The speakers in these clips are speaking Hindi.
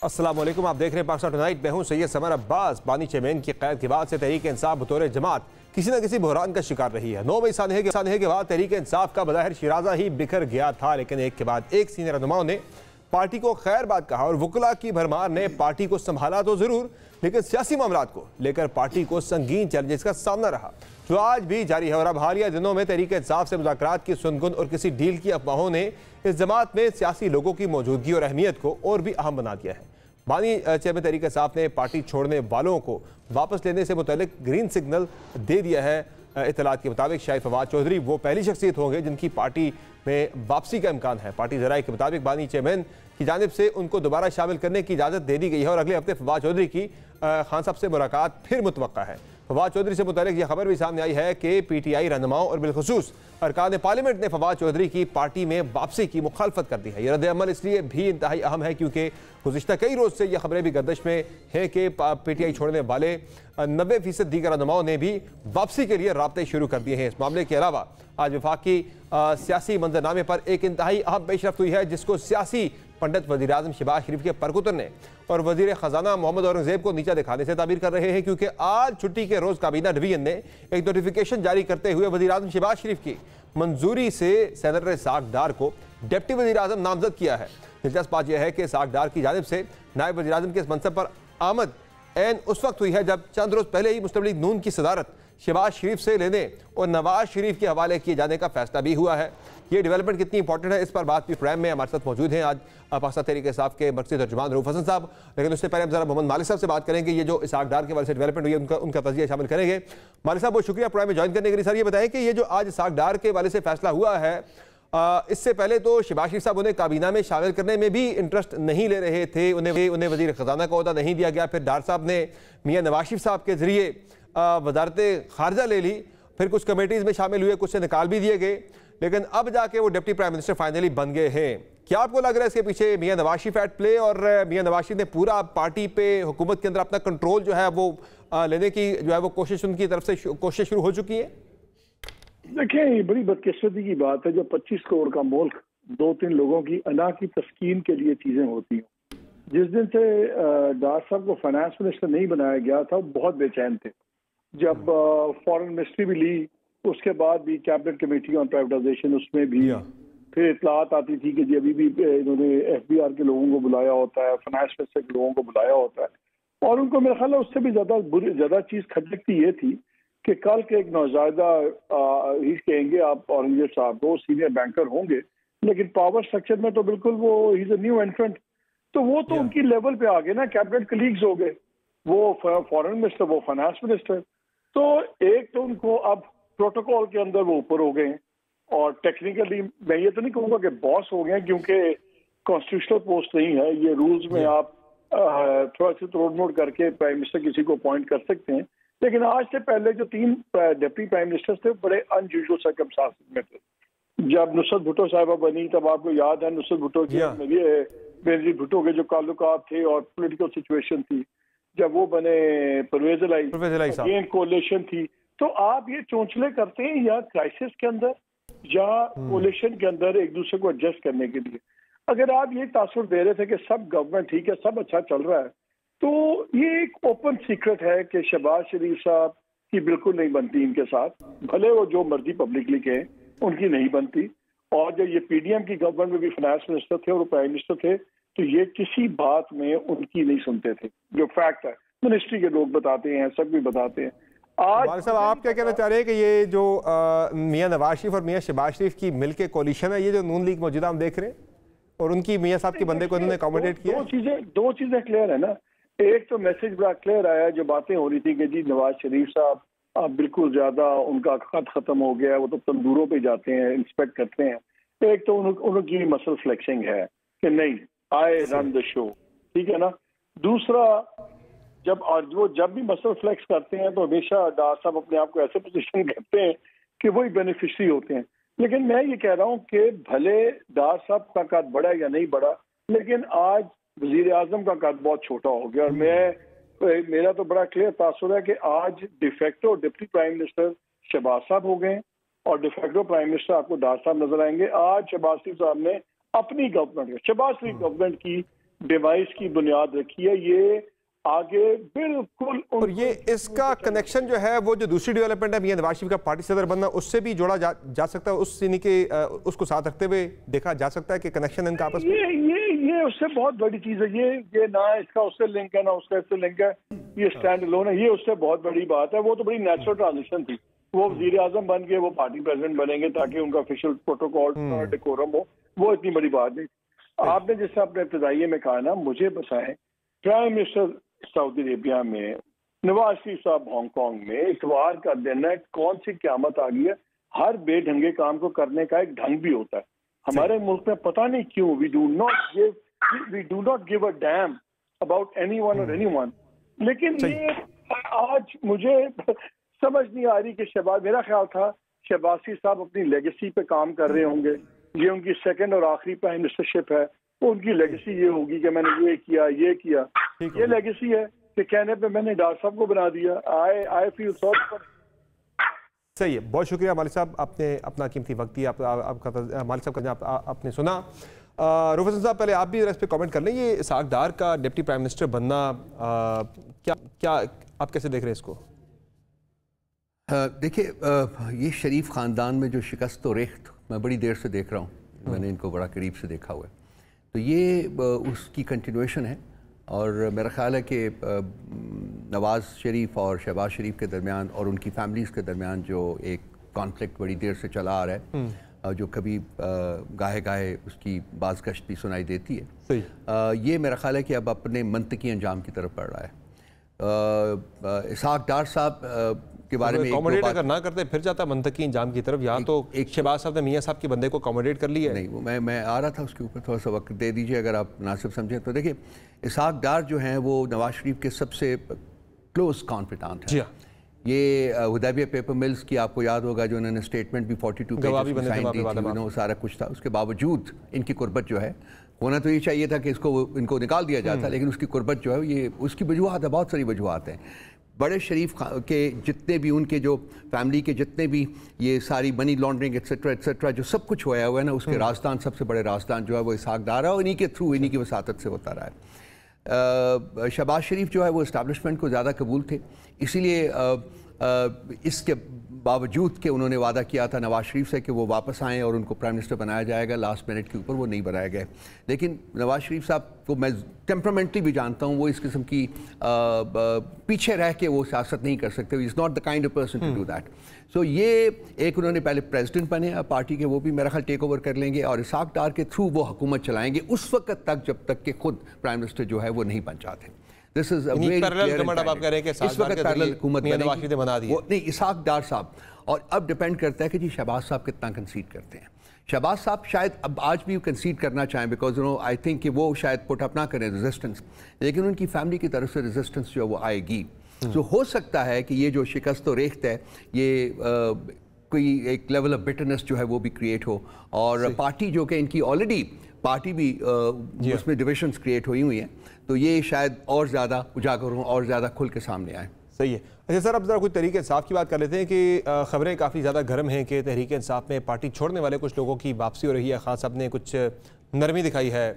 अस्सलाम वालेकुम, आप देख रहे हैं पाकिस्तान टुनाइट। मैं हूं सैयद समर अब्बास। बानी चेमेन की कैद के बाद से तहरीक इंसाफ बतौर जमात किसी न किसी बहरान का शिकार रही है। 9 मई सानहे के बाद तहरीक इंसाफ का बज़ाहिर शिराजा ही बिखर गया था, लेकिन एक के बाद एक सीनियर रहनुमाओं ने पार्टी को खैर बात कहा और वकला की भरमार ने पार्टी को संभाला तो जरूर, लेकिन सियासी मामलात को लेकर पार्टी को संगीन चैलेंजेस का सामना रहा, जो आज भी जारी है। और अब हालिया दिनों में तहरीक इंसाफ से मुज़ाकरात की सुनगुन और किसी डील की अफवाहों ने इस जमात में सियासी लोगों की मौजूदगी और अहमियत को और भी अहम बना दिया है। बानी चेयरमैन तहरीक इंसाफ ने पार्टी छोड़ने वालों को वापस लेने से मुतल्लिक ग्रीन सिग्नल दे दिया है। इत्तलात के मुताबिक शाहिद फवाद चौधरी वो पहली शख्सियत होंगे जिनकी पार्टी में वापसी का इम्कान है। पार्टी ज़राए के मुताबिक बानी चेयरमैन की जानिब से उनको दोबारा शामिल करने की इजाज़त दे दी गई है और अगले हफ्ते फवाद चौधरी की खान साहब से मुलाकात फिर मुतवक्का है। फवाद चौधरी से मुतालिक यह खबर भी सामने आई है कि PTI रहनुमाओं और बिलखुसूस अरकान पार्लियामेंट ने फवाद चौधरी की पार्टी में वापसी की मुखालफत कर दी है। यह रद्द-ए-अमल इसलिए भी इंतहाई अहम है क्योंकि गुज़िश्ता कई रोज़ से यह खबरें भी गर्दिश में हैं कि PTI छोड़ने वाले 90% दीगर रहनुमाओं ने भी वापसी के लिए राब्ते शुरू कर दिए हैं। इस मामले के अलावा आज वफाकी सियासी मंजरनामे पर एक इंतहाई अहम पेशरफ्त हुई है, जिसको सियासी पंडित वज़ीर आज़म शहबाज शरीफ के परकुतर ने और वज़ीर ख़जाना मोहम्मद औरंगज़ेब को नीचा दिखाने से ताबीर कर रहे हैं, क्योंकि आज छुट्टी के रोज़ काबीना डिवीजन ने एक नोटिफिकेशन जारी करते हुए वज़ीर आज़म शहबाज शरीफ की मंजूरी से सेनेटर इसाक डार को डिप्टी वज़ीर आज़म नामजद किया है। दिलचस्प बात यह है कि इसाक डार की जानिब से नायब वज़ीर आज़म के इस मनसब पर आमद ऐन उस वक्त हुई है जब चंद रोज़ पहले ही मुस्लिम लीग नून की सदारत शहबाज शरीफ से लेने और नवाज शरीफ के हवाले किए जाने का फैसला भी हुआ है। ये डेवलपमेंट कितनी इंपॉर्टेंट है, इस पर बात भी प्रोग्राम में हमारे साथ मौजूद हैं आज पाकिस्तान तहरीक इंसाफ के मरकज़ी तर्जुमान रऊफ हसन साहब। लेकिन उससे पहले हम जरा मोहम्मद मालिक साहब से बात करेंगे। ये जो इसाक डार के हवाले से डेवलपमेंट हुई है उनका तजिया शामिल करेंगे। मालिक साहब बहुत शुक्रिया प्रोग्राम में ज्वाइन करने के लिए। सर ये बताएं कि ये जो आज इसाक डार के हवाले से फैसला हुआ है, इससे पहले तो शहबाज शरीफ साहब उन्हें काबीना में शामिल करने में भी इंटरेस्ट नहीं ले रहे थे, उन्हें वज़ीर ख़जाना का ओहदा नहीं दिया गया। फिर डार साहब ने मियाँ नवाज शरीफ साहब के ज़रिए वज़ारत ख़ारजा ले ली, फिर कुछ कमेटीज़ में शामिल हुए, कुछ से निकाल भी दिए गए, लेकिन अब जाके वो डिप्टी प्राइम मिनिस्टर फाइनली बन गए हैं। क्या आपको लग रहा है इसके पीछे मियाँ नवाज शरीफ एट प्ले और मियाँ नवाज शरीफ ने पूरा पार्टी पे हुकूमत के अंदर अपना कंट्रोल जो है वो लेने की जो है वो कोशिश उनकी तरफ से कोशिश शुरू हो चुकी है? देखिए, ये बड़ी बदकिस्मती की बात है जब 25 करोड़ का मुल्क 2-3 लोगों की अना की तस्कीन के लिए चीजें होती हैं। जिस दिन से डार साहब को फाइनेंस मिनिस्टर नहीं बनाया गया था, वो बहुत बेचैन थे। जब फॉरेन मिनिस्ट्री भी ली, उसके बाद भी कैबिनेट कमेटी ऑन प्राइवेटाइजेशन, उसमें भी फिर इतलात आती थी कि जी अभी भी इन्होंने FBR के लोगों को बुलाया होता है, फाइनेंस मिनिस्टर के लोगों को बुलाया होता है। और उनको मेरा ख्याल है उससे भी ज्यादा चीज खटकती ये थी कि कल के एक नौजायदा ही कहेंगे आप औरंगजेब साहब को, सीनियर बैंकर होंगे, लेकिन पावर स्ट्रक्चर में तो बिल्कुल वो ही इज अ न्यू एंट्रेंट, तो वो तो उनकी लेवल पे आ गए ना, कैबिनेट कलीग्स हो गए, वो फॉरेन मिनिस्टर, वो फाइनेंस मिनिस्टर। तो एक तो उनको अब प्रोटोकॉल के अंदर वो ऊपर हो गए हैं और टेक्निकली मैं ये तो नहीं कहूँगा कि बॉस हो गए, क्योंकि कॉन्स्टिट्यूशनल पोस्ट नहीं है ये, रूल्स में आप थोड़ा सा तोड़ मोड़ करके प्राइम मिनिस्टर किसी को अपॉइंट कर सकते हैं। लेकिन आज से पहले जो 3 डिप्टी प्राइम मिनिस्टर थे बड़े अनयूजुअल सर्कमस्टांसेस में थे। जब नुसरत भुट्टो साहिबा बनी तब आपको याद है नुसरत भुट्टो की बेनजीर भुट्टो के जो ताल्लुकात थे और पॉलिटिकल सिचुएशन थी, जब वो बने परवेज इलाई कोalition थी। तो आप ये चौंचले करते हैं या क्राइसिस के अंदर या कोalition के अंदर एक दूसरे को एडजस्ट करने के लिए। अगर आप ये तासुर दे रहे थे कि सब गवर्नमेंट ठीक है, सब अच्छा चल रहा है, तो ये एक ओपन सीक्रेट है कि शहबाज शरीफ साहब की बिल्कुल नहीं बनती इनके साथ, भले वो जो मर्जी पब्लिकली कहें, उनकी नहीं बनती। और जब ये PDM की गवर्नमेंट में भी फाइनेंस मिनिस्टर थे और प्राइम मिनिस्टर थे, तो ये किसी बात में उनकी नहीं सुनते थे, जो फैक्ट है, मिनिस्ट्री के लोग बताते हैं, सब भी बताते हैं। आज साहब आप क्या कहना चाह रहे हैं कि ये जो मियाँ नवाज शरीफ और मियाँ शहबाज शरीफ की मिलके कोलिशन है, ये जो नून लीग मौजूदा हम देख रहे हैं, और उनकी मियाँ साहब के बंदे को उन्होंने अकोमोडेट किया? दो चीजें क्लियर है ना। एक तो मैसेज बड़ा क्लियर आया, जो बातें हो रही थी कि जी नवाज शरीफ साहब अब बिल्कुल ज्यादा उनका खत खत्म हो गया, वो तो तंदूरों पे जाते हैं, इंस्पेक्ट करते हैं। एक तो उनकी मसल फ्लेक्सिंग है कि नहीं, आई रन द शो, ठीक है ना। दूसरा, जब भी मसल फ्लेक्स करते हैं तो हमेशा डार साहब अपने आप को ऐसे पोजीशन करते हैं कि वही बेनिफिशरी होते हैं। लेकिन मैं ये कह रहा हूँ कि भले डार साहब का कद बढ़ा या नहीं बढ़ा, लेकिन आज वजीर आजम का कद बहुत छोटा हो गया। और मेरा तो बड़ा क्लियर तासुर है कि आज de facto deputy prime minister Shahbaz साहब हो गए और डिफेक्टो प्राइम मिनिस्टर आपको डार साहब नजर आएंगे। आज शहबाज शरीफ साहब ने अपनी गवर्नमेंट, शहबाज शरीफ गवर्नमेंट की डिवाइस की बुनियाद रखी है। ये आगे बिल्कुल और ये इसका कनेक्शन जो है वो जो दूसरी डेवलपमेंट है मियां नवाज शरीफ का पार्टी सदर बनना, उससे भी जोड़ा जा सकता है, उस यानी कि उसको साथ रखते हुए देखा जा सकता है कि कनेक्शन इनका आपस में ये उससे बहुत बड़ी चीज है। ये ना इसका उससे लिंक है ना उसका इससे लिंक है, ये स्टैंड अलोन है, ये उससे बहुत बड़ी बात है। वो तो बड़ी नेचुरल ट्रांजिशन थी, वो वजीर आजम बन के वो पार्टी प्रेसिडेंट बनेंगे ताकि उनका ऑफिशियल प्रोटोकॉल डेकोरम हो, वो इतनी बड़ी बात नहीं। आपने जैसे अपने इब्तिदाइये में कहा ना, मुझे बताएं प्राइम मिनिस्टर सऊदी अरेबिया में, नवाज शरीफ साहब हांगकांग में, इतवार का दिन है, कौन सी क़यामत आ गई है। हर बेढंगे काम को करने का एक ढंग भी होता है। हमारे मुल्क में पता नहीं क्यों we do not give a damn about anyone और एनीवन। लेकिन ये आज मुझे समझ नहीं आ रही कि शहबाज, मेरा ख्याल था शहबाज शरीफ साहब अपनी लेगेसी पे काम कर रहे होंगे, ये उनकी सेकंड और आखिरी प्राइम मिनिस्टरशिप है, तो उनकी लेगेसी ये होगी कि मैंने ये किया ये किया। ये लेगेसी है कि कहने पे मैंने डॉक्टर साहब को बना दिया। I feel sorry for. सही है, बहुत शुक्रिया मालिक साहब, आपने अपना कीमती वक्त दिया। आपका मालिक साहब का आपने सुना। रूफ हसन साहब, पहले आप भी इस पर कमेंट कर लें, ये इसहाक डार का डिप्टी प्राइम मिनिस्टर बनना क्या आप कैसे देख रहे हैं इसको? देखिए, ये शरीफ ख़ानदान में जो शिकस्त व रेख्त मैं बड़ी देर से देख रहा हूँ, मैंने इनको बड़ा करीब से देखा हुआ है, तो ये उसकी कंटिन्यूएशन है। और मेरा ख़्याल है कि नवाज़ शरीफ और शहबाज शरीफ के दरमियान और उनकी फैमिलीज़ के दरमियान जो एक कॉन्फ्लिक्ट बड़ी देर से चला आ रहा है, जो कभी गाहे गाहे उसकी बाज़गश्त भी सुनाई देती है, ये मेरा ख़्याल है कि अब अपने मंतकी अंजाम की तरफ बढ़ रहा है। इसहाक डार साहब के बारे में अकोमोडेट अगर ना करते फिर जाता मंतकी इंजाम की तरफ। यहाँ तो एक शहबाज साहब ने मियाँ साहब के बंदे को अकोमोडेट कर लिया है। नहीं, मैं आ रहा था उसके ऊपर, थोड़ा सा वक्त दे दीजिए अगर आप मुनासिब समझें तो। देखिए, इसहाक डार जो हैं वो नवाज शरीफ के सबसे क्लोज कॉन्फिडेंट हैं। ये हुदैबिया पेपर मिल्स की आपको याद होगा जो उन्होंने स्टेटमेंट भी 42 पेजेस में साइन दी थी, सारा कुछ था। उसके बावजूद इनकी कुर्बत जो है, होना तो ये चाहिए था कि इनको निकाल दिया जाता, लेकिन उसकी कुर्बत जो है ये उसकी वजूहत है, बहुत सारी वजूहत हैं। बड़े शरीफ के जितने भी उनके जो फैमिली के जितने भी ये सारी मनी लॉन्ड्रिंग एट्सेट्रा जो सब कुछ होया हुआ है ना, उसके राजदान, सबसे बड़े राजदान जो है वो इसहाक डार है और इन्हीं के थ्रू, इन्हीं की वसातत से होता रहा है। शहबाज शरीफ जो है वो इस्टेब्लिशमेंट को ज़्यादा कबूल थे, इसीलिए इसके बावजूद कि उन्होंने वादा किया था नवाज शरीफ से कि वो वापस आएँ और उनको प्राइम मिनिस्टर बनाया जाएगा, लास्ट मिनट के ऊपर वो नहीं बनाया गया। लेकिन नवाज शरीफ साहब को मैं टेम्परामेंटली भी जानता हूँ, वो इस किस्म की पीछे रह के वो सियासत नहीं कर सकते। Is not the kind of person to do that. So ये एक उन्होंने पहले प्रेसिडेंट बने पार्टी के, वो भी मेरा ख्याल टेक ओवर कर लेंगे और इसहाक डार के थ्रू वो हुकूमत चलाएंगे उस वक्त तक जब तक कि खुद प्राइम मिनिस्टर जो है वो नहीं बन जाते। This is a very clear government. आप कह रहे हैं कि इस वक्त पैरेलल हुकूमत बना दी नहीं, इसहाक डार साहब। और अब डिपेंड करता है कि जी शहबाज साहब कितना कंसीड करते हैं। शहबाज साहब शायद अब आज भी कंसीड करना चाहें, बिकॉज आई थिंक कि वो शायद पुट अप ना करें रेजिस्टेंस, लेकिन उनकी फैमिली की तरफ से रेजिस्टेंस जो है वो आएगी। तो हो सकता है कि ये जो शिकस्त व रेख्त है, ये कोई एक लेवल ऑफ बिटरनेस जो है वो भी क्रिएट हो, और पार्टी जो कि इनकी ऑलरेडी पार्टी भी उसमें डिविजन्स क्रिएट हुई हैं, तो ये शायद और ज़्यादा उजागर हों और ज़्यादा खुल के सामने आए। सही है। अच्छा सर, अब ज़रा कुछ तहरीक इंसाफ की बात कर लेते हैं कि ख़बरें काफ़ी ज़्यादा गर्म हैं कि तहरीक इंसाफ में पार्टी छोड़ने वाले कुछ लोगों की वापसी हो रही है। खान साहब ने कुछ नरमी दिखाई है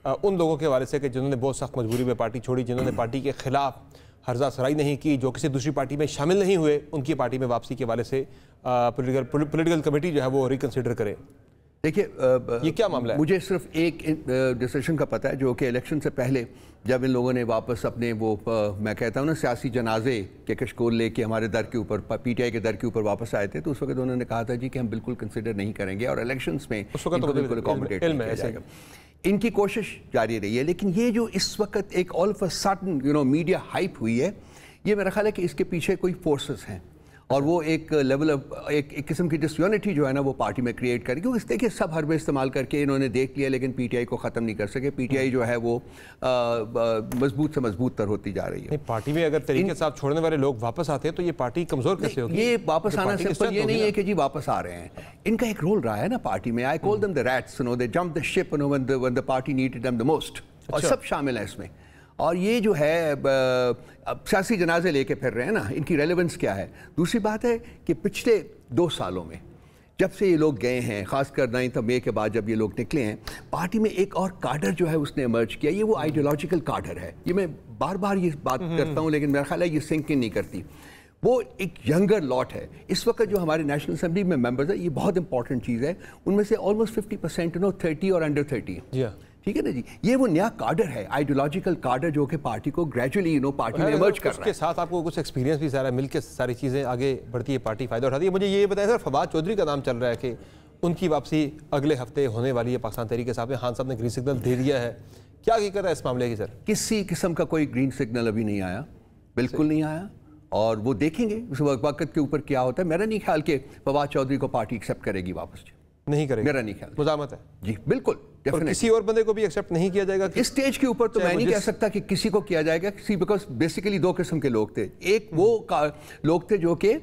उन लोगों के हवाले से कि जिन्होंने बहुत सख्त मजबूरी में पार्टी छोड़ी, जिन्होंने पार्टी के खिलाफ हर्जा सराई नहीं की, जो किसी दूसरी पार्टी में शामिल नहीं हुए, उनकी पार्टी में वापसी के हवाले से पोलिटिकल कमेटी जो है वो रिकन्सिडर करे। देखिए, ये क्या मामला है? मुझे सिर्फ एक डिसीजन का पता है, जो कि इलेक्शन से पहले जब इन लोगों ने वापस अपने वो मैं कहता हूँ ना सियासी जनाजे के कशकोल लेके हमारे दर के ऊपर, पीटीआई के दर के ऊपर वापस आए थे, तो उस वक्त उन्होंने कहा था जी कि हम बिल्कुल कंसिडर नहीं करेंगे और इलेक्शंस में बिल्कुल अकोमोडेट नहीं किया जाएगा। इनकी कोशिश जारी रही है, लेकिन ये जो इस वक्त एक all of a sudden media hype हुई है, ये मेरा ख्याल है कि इसके पीछे कोई फोर्सेस हैं और वो एक लेवल ऑफ एक किस्म की डिसयूनिटी जो है ना वो पार्टी में क्रिएट करेगी। क्योंकि देखिए सब हरबे इस्तेमाल करके इन्होंने देख लिया, लेकिन पीटीआई को ख़त्म नहीं कर सके। पीटीआई जो है वो मजबूत से मजबूत तर होती जा रही है। पार्टी में अगर तरीके से आप छोड़ने वाले लोग वापस आते हैं तो ये पार्टी कमज़ोर कैसे होगी? ये वापस आना सिंपल ये नहीं है कि जी वापस आ रहे हैं, इनका एक रोल रहा है ना पार्टी में। I call them the rats, they jump the ship when the party needed them the most, और सब शामिल है इसमें। और ये जो है अब सियासी जनाजे लेके फिर रहे हैं ना, इनकी रेलेवेंस क्या है? दूसरी बात है कि पिछले 2 सालों में जब से ये लोग गए हैं, खासकर 9 मई के बाद जब ये लोग निकले हैं, पार्टी में एक और काडर जो है उसने इमर्ज किया। ये वो आइडियोलॉजिकल काडर है। ये मैं बार बार ये बात करता हूँ, लेकिन मेरा ख्याल है ये सिंक इन नहीं करती। वो एक यंगर लॉट है। इस वक्त जो हमारे नेशनल असेंबली में मेंबर्स है, ये बहुत इंपॉर्टेंट चीज़ है, उनमें से ऑलमोस्ट 50% 30 और अंडर 30। ठीक है ना जी, ये वो नया कार्डर है, आइडियोलॉजिकल कार्डर, जो कि पार्टी को ग्रेजुअली पार्टी में इमर्ज कर रहा है। उसके साथ आपको कुछ एक्सपीरियंस भी सारा मिलकर सारी चीज़ें आगे बढ़ती है, पार्टी फ़ायदा उठाती है। मुझे ये बताया सर, फवाद चौधरी का नाम चल रहा है कि उनकी वापसी अगले हफ्ते होने वाली है पाकिस्तान तहरीक इंसाफ में। खान साहब ने ग्रीन सिग्नल दे दिया है, क्या हकीकत है इस मामले की सर? किसी किस्म का कोई ग्रीन सिग्नल अभी नहीं आया, बिल्कुल नहीं आया, और वो देखेंगे उस वक्त के ऊपर क्या होता है। मेरा नहीं ख्याल कि फवाद चौधरी को पार्टी एक्सेप्ट करेगी वापस, नहीं करेगी, मेरा नहीं ख्याल। मुजामत है जी, बिल्कुल। और किसी और बंदे को भी एक्सेप्ट नहीं किया जाएगा इस स्टेज के ऊपर? तो मैं नहीं कह सकता कि किसी को किया जाएगा, किसी, बिकॉज बेसिकली 2 किस्म के लोग थे। एक वो लोग थे जो कि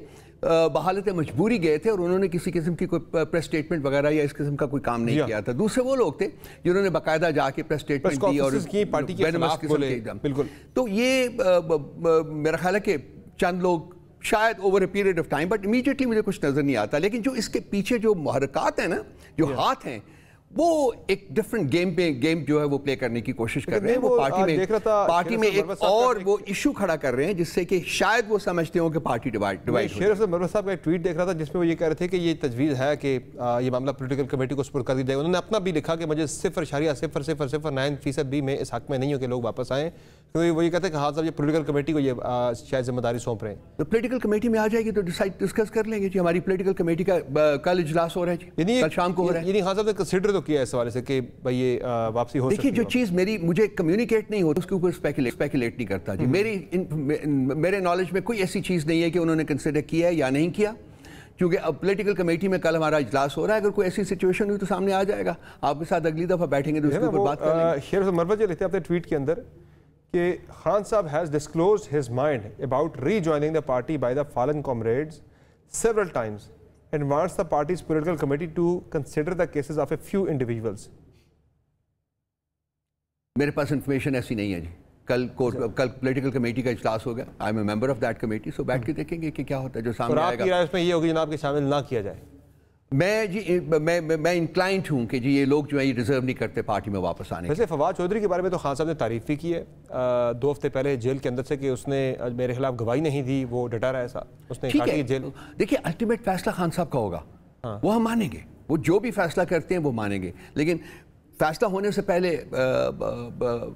बहालत मजबूरी गए थे और उन्होंने किसी किस्म की कोई प्रेस स्टेटमेंट वगैरह या इस किस्म का कोई काम नहीं किया था। दूसरे वो लोग थे जिन्होंने बाकायदा जाके प्रेस स्टेटमेंट दी और पार्टी के खिलाफ बोले। बिल्कुल। तो ये मेरा ख्याल है कि चंद लोग शायद over a period of time, but immediately मुझे कुछ नजर नहीं आता। लेकिन जो इसके पीछे जो मुहर्रकात है ना, जो हाथ हैं, वो एक डिफरेंट गेम जो है वो प्ले करने की कोशिश कर रहे हैं। वो पार्टी में एक और वो इशू खड़ा कर रहे हैं जिससे कि शायद वो समझते हो कि पार्टी डिवाइड। शेर मरवत साहब का एक ट्वीट देख रहा था जिसमें वो ये कह रहे थे कि ये तजवीज़ है कि ये मामला पॉलिटिकल कमेटी को सुपुर्द कर दी जाएगा। उन्होंने अपना भी लिखा कि मुझे 0.0009% भी मैं इस हक में नहीं हूँ कि लोग वापस आएँ, क्योंकि वो ये कहते हैं कि हाँ साहब ये पॉलिटिकल कमेटी को ये शायद जिम्मेदारी सौंप रहे हैं। तो पॉलिटिकल कमेटी में आ जाएगी तो डिस्कस कर लेंगे जी। हमारी पॉलिटिकल कमेटी का कल इजलास हो रहा है जी, कल शाम को हो रहा है। हाँ साहब ने कंसीडर तो किया इस हवाले से कि भाई ये वापसी हो। देखिए, जो चीज़ मुझे कम्युनिकेट नहीं होती उसके ऊपर स्पेकुलेट नहीं करता जी। मेरे नॉलेज में कोई ऐसी चीज़ नहीं है कि उन्होंने कंसिडर किया है या नहीं किया, क्योंकि अब पॉलिटिकल कमेटी में कल हमारा इजलास हो रहा है। अगर कोई ऐसी सिचुएशन हुई तो सामने आ जाएगा, आपके साथ अगली दफ़ा बैठेंगे तो उसके ऊपर बात करेंगे। शेर मरवत जी लिखते हैं अपने ट्वीट के अंदर कि खान साहब has disclosed his mind about rejoining the party by the fallen comrades several times and wants the party's political committee to consider the cases of a few individuals. मेरे पास इंफॉर्मेशन ऐसी नहीं है जी। कल पॉलिटिकल कमेटी का इजलास हो गया, I am a member of that committee, so बैठ के देखेंगे कि क्या होता है जो सामने आएगा। आपकी राय इसमें ये होगी जनाब कि शामिल ना किया जाए? मैं इंक्लाइंड हूँ कि जी ये लोग जो है ये डिजर्व नहीं करते पार्टी में वापस आने। वैसे फवाद चौधरी के बारे में तो खान साहब ने तारीफ भी की है 2 हफ्ते पहले जेल के अंदर से कि उसने मेरे खिलाफ गवाही नहीं दी, वो डटा रहा है ऐसा उसने कहा कि जेल। देखिए, अल्टीमेट फैसला खान साहब का होगा, वो हम मानेंगे, वो जो भी फैसला करते हैं वो मानेंगे। लेकिन फैसला होने से पहले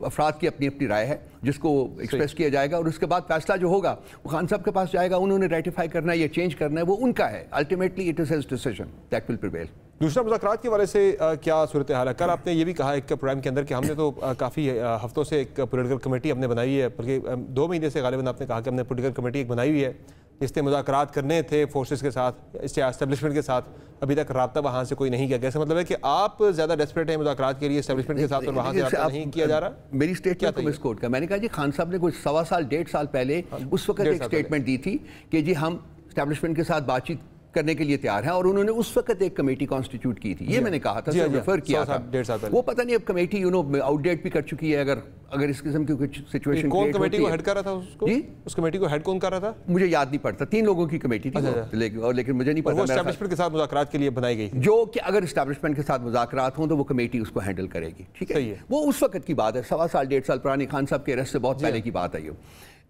अफराद की अपनी अपनी राय है जिसको एक्सप्रेस किया जाएगा, और उसके बाद फैसला जो होगा वो खान साहब के पास जाएगा। उन्होंने रेटिफाई करना है या चेंज करना है वो उनका है। Ultimately it is his decision that will prevail. दूसरा, मुज़ाकरात के वाले से क्या सूरत हाल है? कल आपने ये भी कहा एक प्रोग्राम के अंदर कि हमने तो काफ़ी हफ्तों से एक पॉलिटिकल कमेटी हमने बनाई है, बल्कि 2 महीने से गालिबन आपने कहा कि हमने पॉलिटिकल कमेटी एक बनाई हुई है जिसने मुज़ाकरात करने थे फोर्सेस के साथ, इससे एस्टेब्लिशमेंट के साथ। अभी तक रब्ता वहाँ से कोई नहीं किया गया। ऐसा मतलब है कि आप ज़्यादा डेस्परेट हैं मुज़ाकरात के लिए एस्टेब्लिशमेंट के साथ और वहाँ से रब्ता नहीं किया जा रहा? मेरी स्टेटमेंट को मिसकोट का मैंने कहा जी, खान साहब ने कुछ 1.25 साल 1.5 साल पहले उस वक्त एक स्टेटमेंट दी थी कि जी हम एस्टेब्लिशमेंट के साथ बातचीत करने के लिए तैयार हैं, और उन्होंने उस वक्त एक कमेटी कॉन्स्टिट्यूट की थी। ये मैंने कहा था, रेफर किया था 1.5 साल पहले। वो पता नहीं अब कमेटी आउटडेट भी कर चुकी है। अगर इस किस्म की कुछ सिचुएशन कौन कमेटी को हेड कर रहा था उसको? उस कमेटी को हेड कौन कर रहा था? मुझे याद नहीं पड़ता। 3 लोगों की कमेटी थी, लेकिन मुझे नहीं पता। एस्टेब्लिशमेंट के साथ मुज़ाकरात के लिए बनाई गई, जो कि अगर एस्टेब्लिशमेंट के साथ मुज़ाकरात हों तो वो कमेटी उसको हैंडल करेगी। ठीक है, वो उस वक्त की बात है, 1.25 साल 1.5 साल पुरानी। खान साहब के अरेस्ट से बहुत पहले की बात है ये।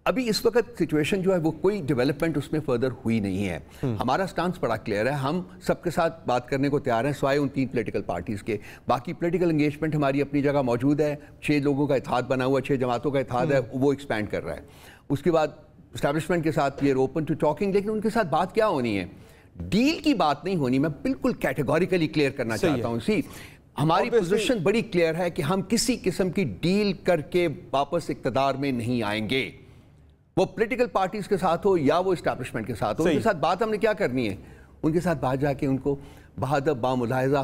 अभी इस वक्त सिचुएशन जो है वो कोई डेवलपमेंट उसमें फर्दर हुई नहीं है। हमारा स्टांस बड़ा क्लियर है, हम सबके साथ बात करने को तैयार हैं सिवाय उन 3 पॉलिटिकल पार्टीज़ के। बाकी पॉलिटिकल एंगेजमेंट हमारी अपनी जगह मौजूद है। 6 लोगों का इत्तेहाद बना हुआ, 6 जमातों का इत्तेहाद है, वो एक्सपैंड कर रहा है। उसके बाद एस्टैब्लिशमेंट के साथ we are open to talking, लेकिन उनके साथ बात क्या होनी है? डील की बात नहीं होनी। मैं बिल्कुल कैटेगोरिकली क्लियर करना चाहता हूँ। सी, हमारी पोजीशन बड़ी क्लियर है कि हम किसी किस्म की डील करके वापस इक़्तिदार में नहीं आएंगे, वो पॉलिटिकल पार्टीज के साथ हो या वो एस्टैब्लिशमेंट के साथ हो। उनके साथ बात हमने क्या करनी है? उनके साथ बात जाके उनको बहादुर बामुलाहिजा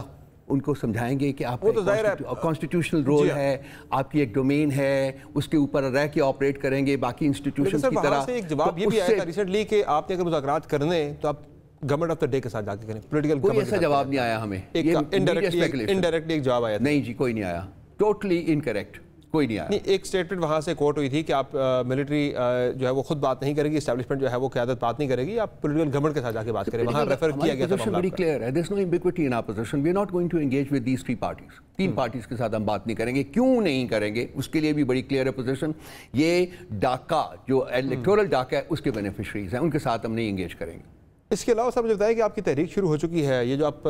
उनको समझाएंगे कि आपका कॉन्स्टिट्यूशनल रोल है, आपकी एक डोमेन है, उसके ऊपर रह के ऑपरेट करेंगे बाकी इंस्टीट्यूशंस की तरह। एक जवाब ये भी आया था रिसेंटली कि आपने अगर मुज़ाकरात करने तो आप गवर्नमेंट ऑफ द डे के साथ जाके करें। पॉलिटिकल कोई ऐसा जवाब नहीं आया हमें। इनडायरेक्टली एक जवाब आया नहीं जी, कोई नहीं आया। Totally incorrect. कोई नहीं आया। नहीं, एक स्टेटमेंट वहाँ से कोट हुई थी कि आप मिलिट्री जो है वो खुद बात नहीं करेगी, एस्टैब्लिशमेंट जो है वो क़यादत बात नहीं करेगी, आप पॉलिटिकल गवर्नमेंट के साथ जाके बात करें। वहाँ रेफर किया गया था। वेरी क्लियर है, there is no ambiguity in our position, we are not going to engage with these three parties. तीन पार्टीज के साथ हम बात नहीं करेंगे। क्यों नहीं करेंगे उसके लिए भी बड़ी क्लियर है पोजीशन। ये डाका जो इलेक्टोरल डाका है उसके बेनिफिशरीज हैं, उनके साथ हम नहीं एंगेज करेंगे। इसके अलावा सर मुझे बताया कि आपकी तहरीक शुरू हो चुकी है, ये जो आप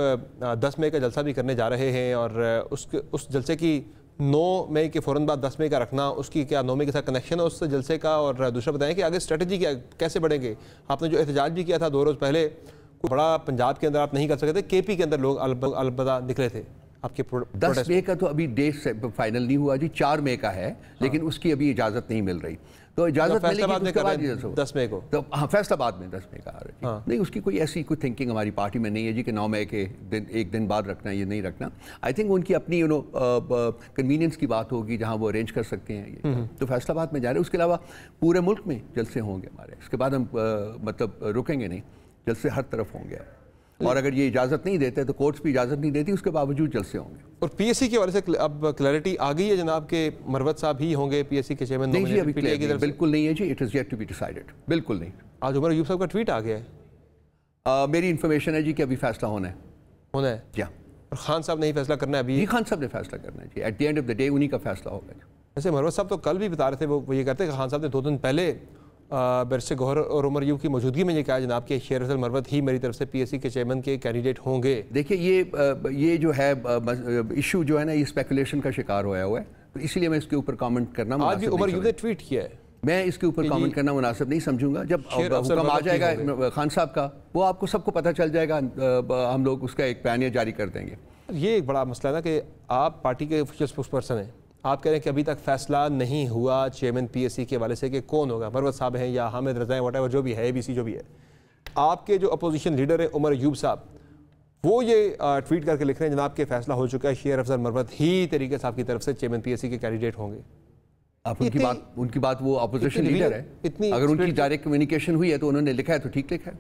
10 मई का जलसा भी करने जा रहे हैं और उस जलसे की 9 मई के फ़ौरन बाद 10 मई का रखना, उसकी क्या 9 मई के साथ कनेक्शन है उस जलसे का? और दूसरा बताएं कि आगे स्ट्रेटजी क्या, कैसे बढ़ेंगे? आपने जो एहतजाज भी किया था 2 रोज़ पहले, बड़ा पंजाब के अंदर आप नहीं कर सके थे, केपी के अंदर लोग अलबदा निकले थे आपके 10 मई का तो अभी डेट फाइनल नहीं हुआ जी, 4 मई का है, लेकिन उसकी अभी इजाज़त नहीं मिल रही। तो इजाज़त मिलेगी 10 मई को, तो हाँ फैसलाबाद में 10 मई का आ रहा है। नहीं, उसकी कोई ऐसी कोई थिंकिंग हमारी पार्टी में नहीं है जी कि 9 मई के दिन एक दिन बाद रखना, ये नहीं रखना। आई थिंक उनकी अपनी कन्वीनियंस की बात होगी जहाँ वो अरेंज कर सकते हैं ये। तो फैसलाबाद में जा रहे हैं। उसके अलावा पूरे मुल्क में जलसे होंगे हमारे, इसके बाद हम मतलब रुकेंगे नहीं, जलसे हर तरफ होंगे। और अगर ये इजाज़त नहीं देते तो कोर्ट्स भी इजाज़त नहीं देती, उसके बावजूद जलसे होंगे। और पीएससी के हवाले से अब क्लैरिटी आ गई है जनाब के मरवत साहब ही होंगे पीएससी के चेयरमैन? नहीं जी, अभी बिल्कुल नहीं है जी, it is yet to be decided, बिल्कुल नहीं। आज उमर अयूब साहब का ट्वीट आ गया है। मेरी इन्फॉर्मेशन है जी कि अभी फैसला होना है जी। और खान साहब ने ही फैसला करना है अभी? खान साहब ने फैसला करना है जी, at the end of the day उन्हीं का फैसला होगा। वैसे मरवत साहब तो कल भी बता रहे थे, वो ये कहते हैं कि खान साहब ने 2 दिन पहले बैरिस्टर गौहर और उमर अयूब की मौजूदगी में ये कहा जनाब कि शेर अफजल मरवत ही मेरी तरफ से पीएससी के चेयरमैन के कैंडिडेट होंगे। देखिए ये जो है इशू जो है ना, ये स्पेकुलेशन का शिकार होया हुआ है, तो इसीलिए मैं इसके ऊपर कमेंट करना आज भी उमर अयूब ने ट्वीट किया है, मैं इसके ऊपर कमेंट करना मुनासिब नहीं समझूंगा। जब हुक्म आ जाएगा खान साहब का, वो आपको सबको पता चल जाएगा, हम लोग उसका एक पैनियर जारी कर देंगे। ये एक बड़ा मसला है ना कि आप पार्टी के ऑफिशियल स्पोक्सपर्सन हैं, आप कह रहे हैं कि अभी तक फैसला नहीं हुआ चेयरमैन पीएससी के हवाले से कि कौन होगा, मरवत साहब हैं या हामिद रज़ा हैं, वट जो भी है, एबीसी जो भी है। आपके जो अपोजिशन लीडर है उमर अयूब साहब, वो ये ट्वीट करके लिख रहे हैं जनाब के फैसला हो चुका है, शेर अफजल मरवत ही तरीके साहब की तरफ से चेयरमैन पीएससी के कैंडिडेट होंगे। आप उनकी बात वो अपोजिशन लीडर है, अगर उनकी डायरेक्ट कम्युनिकेशन हुई है तो उन्होंने लिखा है तो ठीक लिखा है,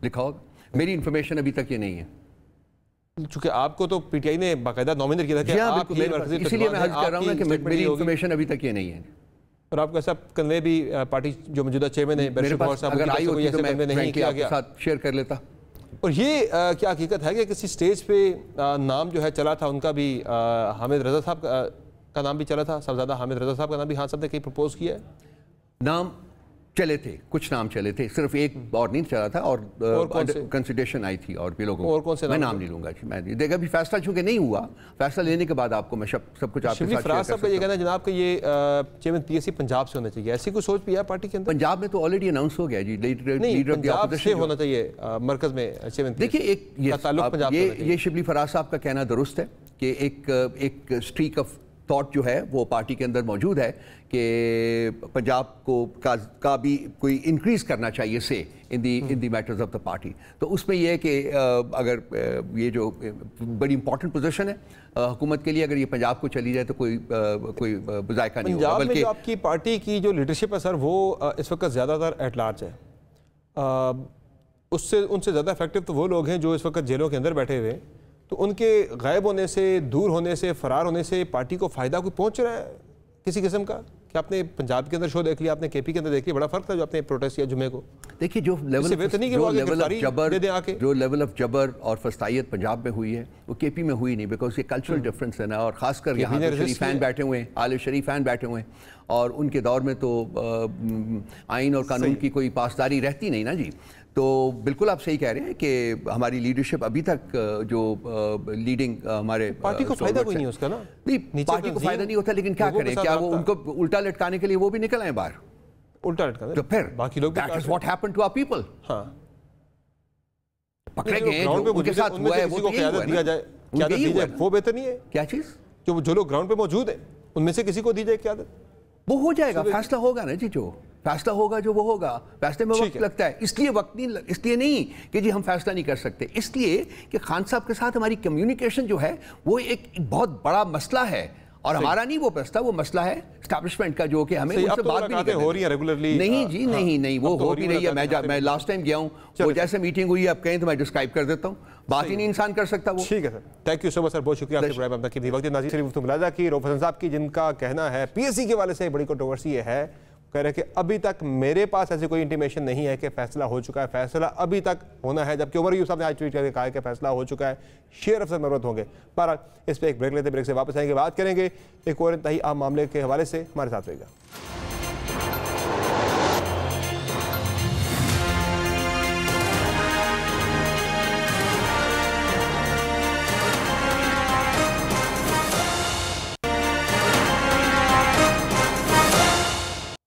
लिखा होगा। मेरी इन्फॉर्मेशन अभी तक ये नहीं है, चूंकि आपको तो पीटीआई ने बाकायदा नॉमिनेट किया था कि आप इसीलिए मैं अर्ज कर रहा हूं कि मेरी इन्फॉर्मेशन अभी तक ये नहीं है। और आपका सब कन्वे भी पार्टी जो मौजूदा चेयरमैन है मेरे पास अगर आई होती तो मैं नहीं किया गया, साथ शेयर कर लेता। और ये क्या हकीकत है कि किसी स्टेज पे नाम जो है चला था उनका भी, हामिद रज़ा साहब का नाम भी चला था, साहबजादा हामिद रज़ा साहब का नाम भी खान साहब ने कहीं प्रपोज किया है? नाम चले थे, कुछ नाम चले थे, सिर्फ एक और नहीं चला था, और कंसिडरेशन आई थी और भी लोगों को। और कौन से मैं नाम नहीं लूंगा, मैं देखा अभी फैसला चूंकि नहीं हुआ, फैसला लेने के बाद आपको मैं सब कुछ आपके साथ फराज साहब का ये कहना है जनाब कि ये चेयरमैन पीएससी पंजाब से होना चाहिए, ऐसी कुछ सोच भी है पार्टी के अंदर? पंजाब में तो ऑलरेडी अनाउंस हो गया जी, लीडर ऑफ द ऑपोजिशन होना चाहिए मरकज में चेयरमैन। देखिए ये शिबली फराज साहब का कहना दुरुस्त है कि एक स्ट्रीक ऑफ थॉट जो है वो पार्टी के अंदर मौजूद है कि पंजाब का भी कोई इंक्रीज करना चाहिए से इन दी मैटर्स ऑफ द पार्टी। तो उसमें यह है कि अगर ये जो बड़ी इंपॉर्टेंट पोजीशन है हुकूमत के लिए, अगर ये पंजाब को चली जाए तो कोई बुज़ायका नहीं होगा। बल्कि आपकी पार्टी की जो लीडरशिप है सर, वो इस वक्त ज़्यादातर एट लार्ज है, उनसे ज़्यादा इफेक्टिव तो वो लोग हैं जो इस वक्त जेलों के अंदर बैठे हुए हैं। तो उनके गायब होने से, दूर होने से, फरार होने से पार्टी को फ़ायदा कोई पहुंच रहा है किसी किस्म का? कि आपने पंजाब के अंदर शो देख लिया, आपने केपी के अंदर देख लिया, बड़ा फर्क था जो आपने प्रोटेस्ट किया जुमे को। देखिए जो लेवल ऑफ जबर और फस्तायत पंजाब में हुई है वो केपी में हुई नहीं, बिकॉज ये कल्चरल डिफरेंस है ना, और खासकर यहाँ शरीफान बैठे हुए हैं, आले शरीफान बैठे हुए हैं, और उनके दौर में तो आइन और कानून की कोई पासदारी रहती नहीं ना जी। तो बिल्कुल आप सही कह रहे हैं कि हमारी लीडरशिप अभी तक जो लीडिंग हमारे पार्टी को फायदा कोई नहीं उसका ना, नहीं पार्टी को फायदा नहीं होता, लेकिन क्या करें, क्या वो उनको उल्टा लटकाने के लिए वो भी निकल आए बाहर, उल्टा लटकाने तो फिर बाकी लोग that is what happened to our people. हां, पकड़े गए जो उनके साथ हुआ है वो तो क़यादत दिया जाए, क़यादत दी जाए, वो बेहतर नहीं है? क्या चीज? जो लोग ग्राउंड पे मौजूद है उनमें से किसी को दी जाए क़यादत, वो हो जाएगा, फैसला होगा ना जी, जो फैसला होगा जो वो होगा। फैसले में वक्त लगता है, इसलिए वक्त नहीं, इसलिए नहीं कि जी हम फैसला नहीं कर सकते, इसलिए कि खान साहब के साथ हमारी कम्युनिकेशन जो है वो एक बहुत बड़ा मसला है, और हमारा नहीं वो प्रश्न, वो मसला है एस्टैब्लिशमेंट का, जो कि हमें उनसे बात भी नहीं हो रही है रेगुलरली। नहीं जी, नहीं वो हो भी रही है। मैं लास्ट टाइम गया हूँ, वो जैसे मीटिंग हुई, आप कहें तो मैं डिस्क्राइब कर देता हूँ, बात ही नहीं इंसान कर सकता वो। ठीक है sir, thank you so much sir, बहुत शुक्रिया आपके प्रोग्राम में कीमती वक्त नाज़रीन शरीफ मुलाजा की रऊफ हसन साहब की, जिनका कहना है पीएससी के वाले से बड़ी कंट्रोवर्सी ये है, कह रहे कि अभी तक मेरे पास ऐसी कोई इंटीमेशन नहीं है कि फैसला हो चुका है, फैसला अभी तक होना है, जबकि उमर यूसुफ साहब ने आज ट्वीट करके कहा है कि फैसला हो चुका है, शेर अफसर मरवत होंगे। पर इस पर एक ब्रेक लेते, ब्रेक से वापस आएंगे, बात करेंगे एक और इंतहाई अहम मामले के हवाले से। हमारे साथ रहेगा।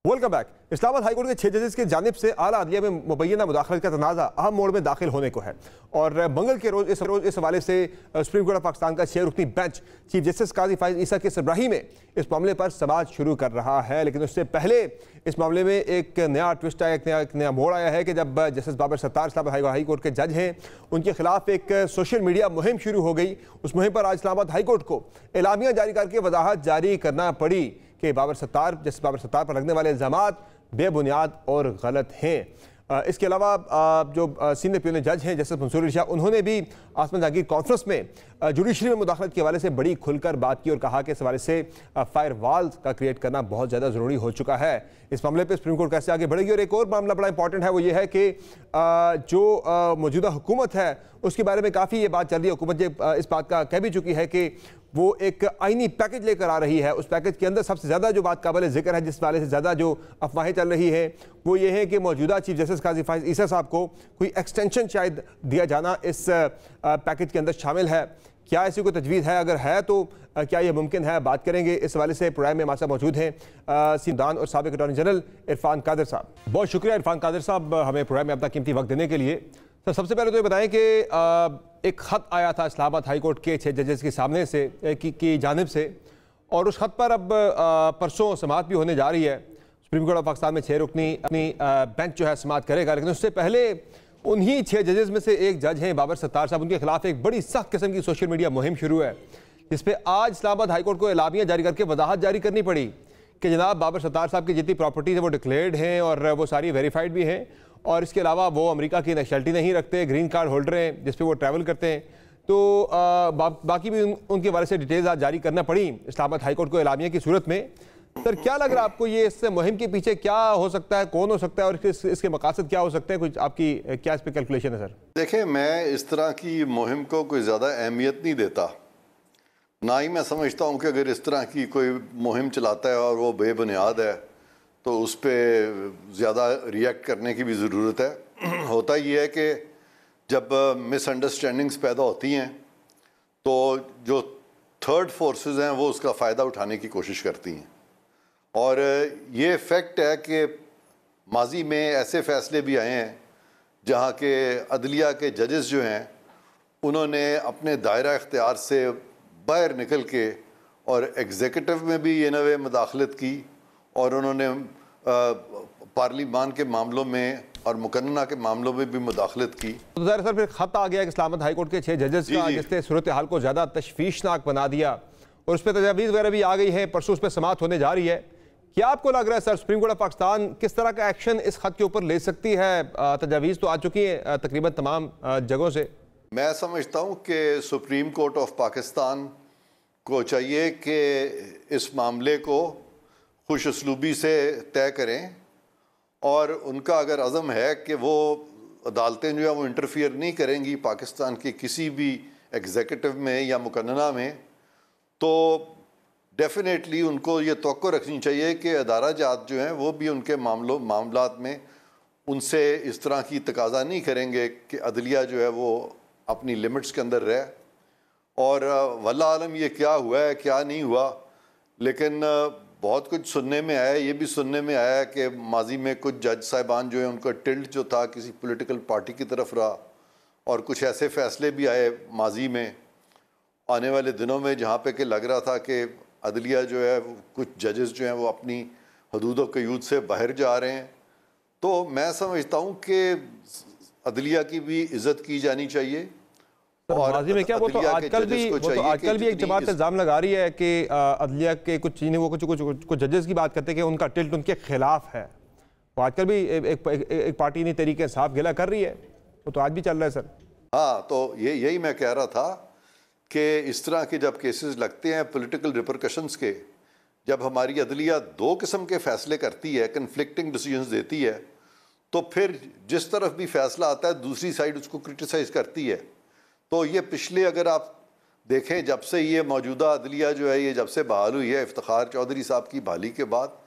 Welcome back. इस्लामाबाद हाईकोर्ट के 6 जजेस की जानिब से आला अदलिया में मुबैना मुदाखलत का तनाज़ा अहम मोड़ में दाखिल होने को है और मंगल के रोज इस हवाले से सुप्रीम कोर्ट ऑफ पाकिस्तान का 6 रुकनी बेंच चीफ जस्टिस काजी फाइज ईसा की सरबराही में इस मामले पर समाअत शुरू कर रहा है। लेकिन उससे पहले इस मामले में एक नया ट्विस्ट आया, एक नया मोड़ आया है कि जब justice Babar Sattar Islamabad high court के जज हैं, उनके खिलाफ एक सोशल मीडिया मुहिम शुरू हो गई। उस मुहिम पर आज इस्लामाबाद हाई कोर्ट को एलामिया जारी करके वजाहत जारी करना पड़ी कि जस्टिस बाबर सत्तार पर लगने वाले इल्ज़ामात बेबुनियाद और गलत हैं। इसके अलावा जो सीनियर प्यून जज हैं जस्टिस मंसूर शाह, उन्होंने भी आसमान जहांगीर कॉन्फ्रेंस में जुडिशरी में मुदाखलत के हवाले से बड़ी खुलकर बात की और कहा कि इस हवाले से फायर वॉल का क्रिएट करना बहुत ज़्यादा ज़रूरी हो चुका है। इस मामले पर सुप्रीम कोर्ट कैसे आगे बढ़ेगी। और एक और मामला बड़ा इंपॉर्टेंट है, वो ये है कि जो मौजूदा हुकूमत है उसके बारे में काफ़ी ये बात चल रही है, हुकूमत इस बात का कह भी चुकी है कि वो एक आईनी पैकेज लेकर आ रही है। उस पैकेज के अंदर सबसे ज़्यादा जो बात काबिल जिक्र है, जिस वाले से ज़्यादा जो अफवाहें चल रही है, वो ये है कि मौजूदा चीफ जस्टिस काजी फाइज ईसा साहब को कोई एक्सटेंशन शायद दिया जाना इस पैकेज के अंदर शामिल है। क्या ऐसी कोई तजवीज़ है? अगर है तो क्या ये मुमकिन है? बात करेंगे इस हवाले से। प्रोग्राम में हमारे साथ मौजूद हैं सिंधान और साबिक अटॉर्नी जनरल इरफान कादिर साहब। बहुत शुक्रिया इरफान कादिर साहब हमें प्रोग्राम में अपना कीमती वक्त देने के लिए। सर, सबसे पहले तो ये बताएं कि एक ख़त आया था इस्लामाबाद हाई कोर्ट के 6 जजेस के सामने से की जानिब से, और उस ख़त पर अब परसों समाअत भी होने जा रही है। सुप्रीम कोर्ट ऑफ पाकिस्तान में 6 रुकनी अपनी बेंच जो है समाअत करेगा। लेकिन उससे पहले उन्हीं 6 जजेस में से एक जज हैं बाबर सत्तार साहब, उनके खिलाफ एक बड़ी सख्त किस्म की सोशल मीडिया मुहिम शुरू है, जिस पर आज इस्लामाबाद हाई कोर्ट को एलामिया जारी करके वजाहत जारी करनी पड़ी कि जनाब बाबर सत्तार साहब की जितनी प्रॉपर्टीज़ है वो डिक्लेयर्ड हैं और वो सारी वेरीफाइड भी हैं, और इसके अलावा वो अमेरिका की नेशनलिटी नहीं रखते, ग्रीन कार्ड होल्डर हैं जिस पे वो ट्रैवल करते हैं। तो बाकी भी उनके बारे से डिटेल्स आज जारी करना पड़ी इस्लामाबाद हाई कोर्ट को एलामिया की सूरत में। सर, क्या लग रहा है आपको, ये इस मुहिम के पीछे क्या हो सकता है, कौन हो सकता है और इसके मकासद क्या हो सकते हैं? कुछ आपकी क्या इस पर कैलकुलेशन है सर? देखिए, मैं इस तरह की मुहिम को कोई ज़्यादा अहमियत नहीं देता, ना ही मैं समझता हूँ कि अगर इस तरह की कोई मुहिम चलाता है और वो बेबुनियाद है तो उस पर ज़्यादा रिएक्ट करने की भी ज़रूरत है। होता ये है कि जब मिसअंडरस्टैंडिंग्स पैदा होती हैं तो जो थर्ड फोर्सेस हैं वो उसका फ़ायदा उठाने की कोशिश करती हैं, और ये फैक्ट है कि माजी में ऐसे फ़ैसले भी आए हैं जहाँ के अदलिया के जजेस जो हैं उन्होंने अपने दायरा इख्तियार से बाहर निकल के और एग्जीक्यूटिव में भी ये नवे मुदाखलत की, और उन्होंने पार्लिमान के मामलों में और मुकन्ना के मामलों में भी मुदाखलत की। तो ज़ाहिर सर फिर ख़त आ गया कि इस्लामाबाद हाई कोर्ट के 6 जजेस का, जिसने सूरत हाल को ज़्यादा तशवीशनाक बना दिया और उस पर तजावीज़ वगैरह भी आ गई है, परसों उस पर समाअत होने जा रही है। क्या आपको लग रहा है sir supreme court of Pakistan किस तरह का एक्शन इस खत के ऊपर ले सकती है? तजावीज़ तो आ चुकी है तकरीबन तमाम जगहों से। मैं समझता हूँ कि सुप्रीम कोर्ट ऑफ पाकिस्तान को चाहिए कि इस मामले को खुश उसलूबी से तय करें, और उनका अगर अज़म है कि वो अदालतें जो है वो इंटरफियर नहीं करेंगी पाकिस्तान की किसी भी एग्जीक्यूटिव में या मुकन्ना में, तो डेफिनेटली उनको ये तवक्को रखनी चाहिए कि अदारा जात जो हैं वो भी उनके मामलात में उनसे इस तरह की तकाजा नहीं करेंगे कि अदलिया जो है वो अपनी लिमिट्स के अंदर रहे। और वल्लाह आलम ये क्या हुआ है क्या नहीं हुआ, लेकिन बहुत कुछ सुनने में आया, ये भी सुनने में आया कि माजी में कुछ जज साहिबान जो है उनका टिल्ट जो था किसी पॉलिटिकल पार्टी की तरफ रहा, और कुछ ऐसे फैसले भी आए माजी में आने वाले दिनों में जहाँ पे कि लग रहा था कि अदलिया जो है कुछ जजेस जो हैं वो अपनी हदूद व क़यूद से बाहर जा रहे हैं। तो मैं समझता हूँ कि अदलिया की भी इज़्ज़त की जानी चाहिए, और माजी में क्या वो तो आजकल भी एक जमात इल्जाम लगा रही है कि अदलिया के कुछ चीजें वो कुछ जजेस की बात करते हैं कि उनका टिल्ट उनके खिलाफ है। वो आजकल भी एक पार्टी ने तरीके इंसाफ गिला कर रही है, वो तो आज भी चल रहा है सर। हाँ, तो यही मैं कह रहा था कि इस तरह के जब केसेस लगते हैं पॉलिटिकल रिपरकशंस के, जब हमारी अदलिया दो किस्म के फैसले करती है, कन्फ्लिक्टिंग डिसीजंस देती है, तो फिर जिस तरफ भी फैसला आता है दूसरी साइड उसको क्रिटिसाइज करती है। तो ये पिछले अगर आप देखें जब से ये मौजूदा अदलिया जो है ये जब से बहाल हुई है, इफ्तिखार चौधरी साहब की बहाली के बाद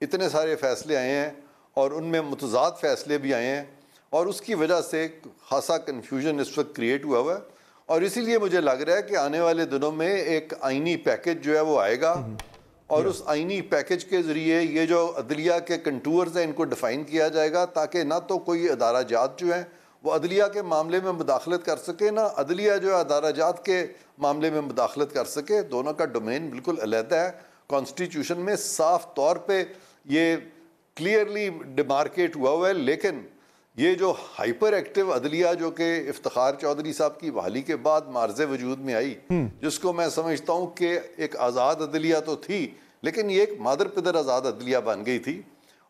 इतने सारे फैसले आए हैं और उनमें मुतज़ाद फैसले भी आए हैं और उसकी वजह से खासा कन्फ्यूजन इस वक्त क्रिएट हुआ है। और इसीलिए मुझे लग रहा है कि आने वाले दिनों में एक आइनी पैकेज जो है वो आएगा और उस आइनी पैकेज के ज़रिए ये जो अदलिया के कंटूर्स हैं इनको डिफ़ाइन किया जाएगा, ताकि ना तो कोई अदारा जात जो है वो अदलिया के मामले में मुदाखलत कर सके, ना अदलिया जो है अदारा जात के मामले में मुदाखलत कर सके। दोनों का डोमेन बिल्कुल अलहदा है। कॉन्स्टिट्यूशन में साफ तौर पे ये क्लियरली डिमार्केट हुआ है। लेकिन ये जो हाइपर एक्टिव अदलिया जो कि इफ्तिखार चौधरी साहब की बहाली के बाद मार्ज़े वजूद में आई, जिसको मैं समझता हूँ कि एक आज़ाद अदलिया तो थी लेकिन ये एक मादर पिदर आज़ाद अदलिया बन गई थी।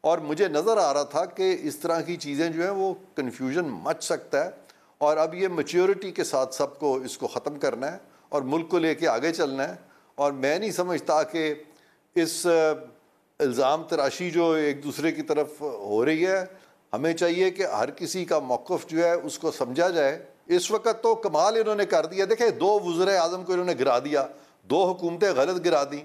और मुझे नज़र आ रहा था कि इस तरह की चीज़ें जो हैं वो कन्फ्यूजन मच सकता है और अब ये मैच्योरिटी के साथ सबको इसको ख़त्म करना है और मुल्क को लेके आगे चलना है। और मैं नहीं समझता कि इस इल्ज़ाम तराशी जो एक दूसरे की तरफ हो रही है, हमें चाहिए कि हर किसी का मौक़िफ़ जो है उसको समझा जाए। इस वक्त तो कमाल इन्होंने कर दिया, देखें 2 वज़ीर आज़म को इन्होंने गिरा दिया, 2 हुकूमतें गलत गिरा दी,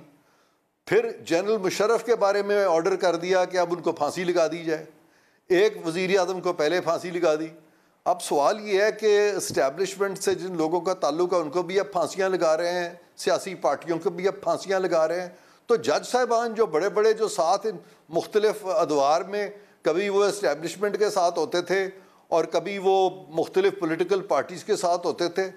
फिर जनरल मुशर्रफ के बारे में ऑर्डर कर दिया कि अब उनको फांसी लगा दी जाए, एक वज़ीर आज़म को पहले फांसी लगा दी। अब सवाल ये है कि इस्टेब्लिशमेंट से जिन लोगों का ताल्लुक है उनको भी अब फांसियाँ लगा रहे हैं, सियासी पार्टियों को भी अब फांसियाँ लगा रहे हैं। तो जज साहिबान जो बड़े बड़े जो साथ मुख्तलिफ अदवार में कभी वो इस्टेब्लिशमेंट के साथ होते थे और कभी वो मुख्तलिफ पॉलिटिकल पार्टीज़ के साथ होते थे,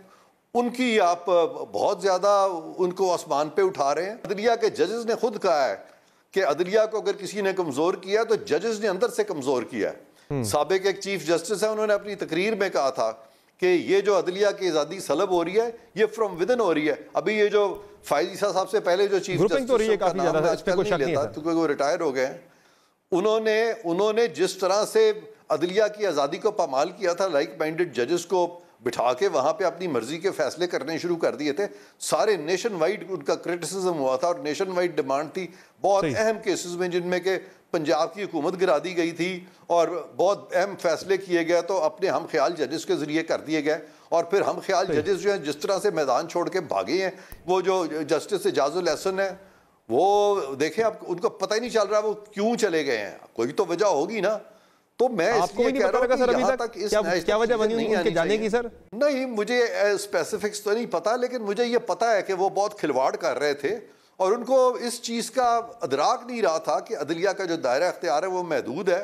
उनकी आप बहुत ज़्यादा उनको आसमान पे उठा रहे हैं। अदलिया के जजेस ने खुद कहा है कि अदलिया को अगर किसी ने कमज़ोर किया तो जजेस ने अंदर से कमज़ोर किया है। साबिक एक चीफ जस्टिस है, उन्होंने अपनी तकरीर में कहा था कि ये जो अदलिया की आज़ादी सलब हो रही है ये फ्रॉम विदिन हो रही है। अभी ये जो फायद ईसा साहब से पहले जो चीफ जस्टिस क्योंकि वो रिटायर हो गए हैं, उन्होंने जिस तरह से अदलिया की आज़ादी को पामाल किया था, लाइक माइंडेड जजेस को बिठा के वहाँ पे अपनी मर्जी के फैसले करने शुरू कर दिए थे। सारे नेशन वाइड उनका क्रिटिसिज्म हुआ था और नेशन वाइड डिमांड थी बहुत अहम केसेस में, जिनमें के पंजाब की हुकूमत गिरा दी गई थी और बहुत अहम फैसले किए गए तो अपने हम ख्याल जजेस के ज़रिए कर दिए गए। और फिर हम ख्याल जजेस जो हैं जिस तरह से मैदान छोड़ के भागे हैं, वो जो जस्टिस एजाजुल एहसन है वो देखें आप, उनको पता ही नहीं चल रहा वो क्यों चले गए हैं, कोई तो वजह होगी ना। तो मैं इसलिए कह रहा हूं कि यहाँ तक इस क्या वजह बनी उनके जाने की सर? नहीं, मुझे स्पेसिफिक्स तो नहीं पता, लेकिन मुझे ये पता है कि वो बहुत खिलवाड़ कर रहे थे और उनको इस चीज़ का अदराक नहीं रहा था कि अदलिया का जो दायरा इख्तियार है वो महदूद है।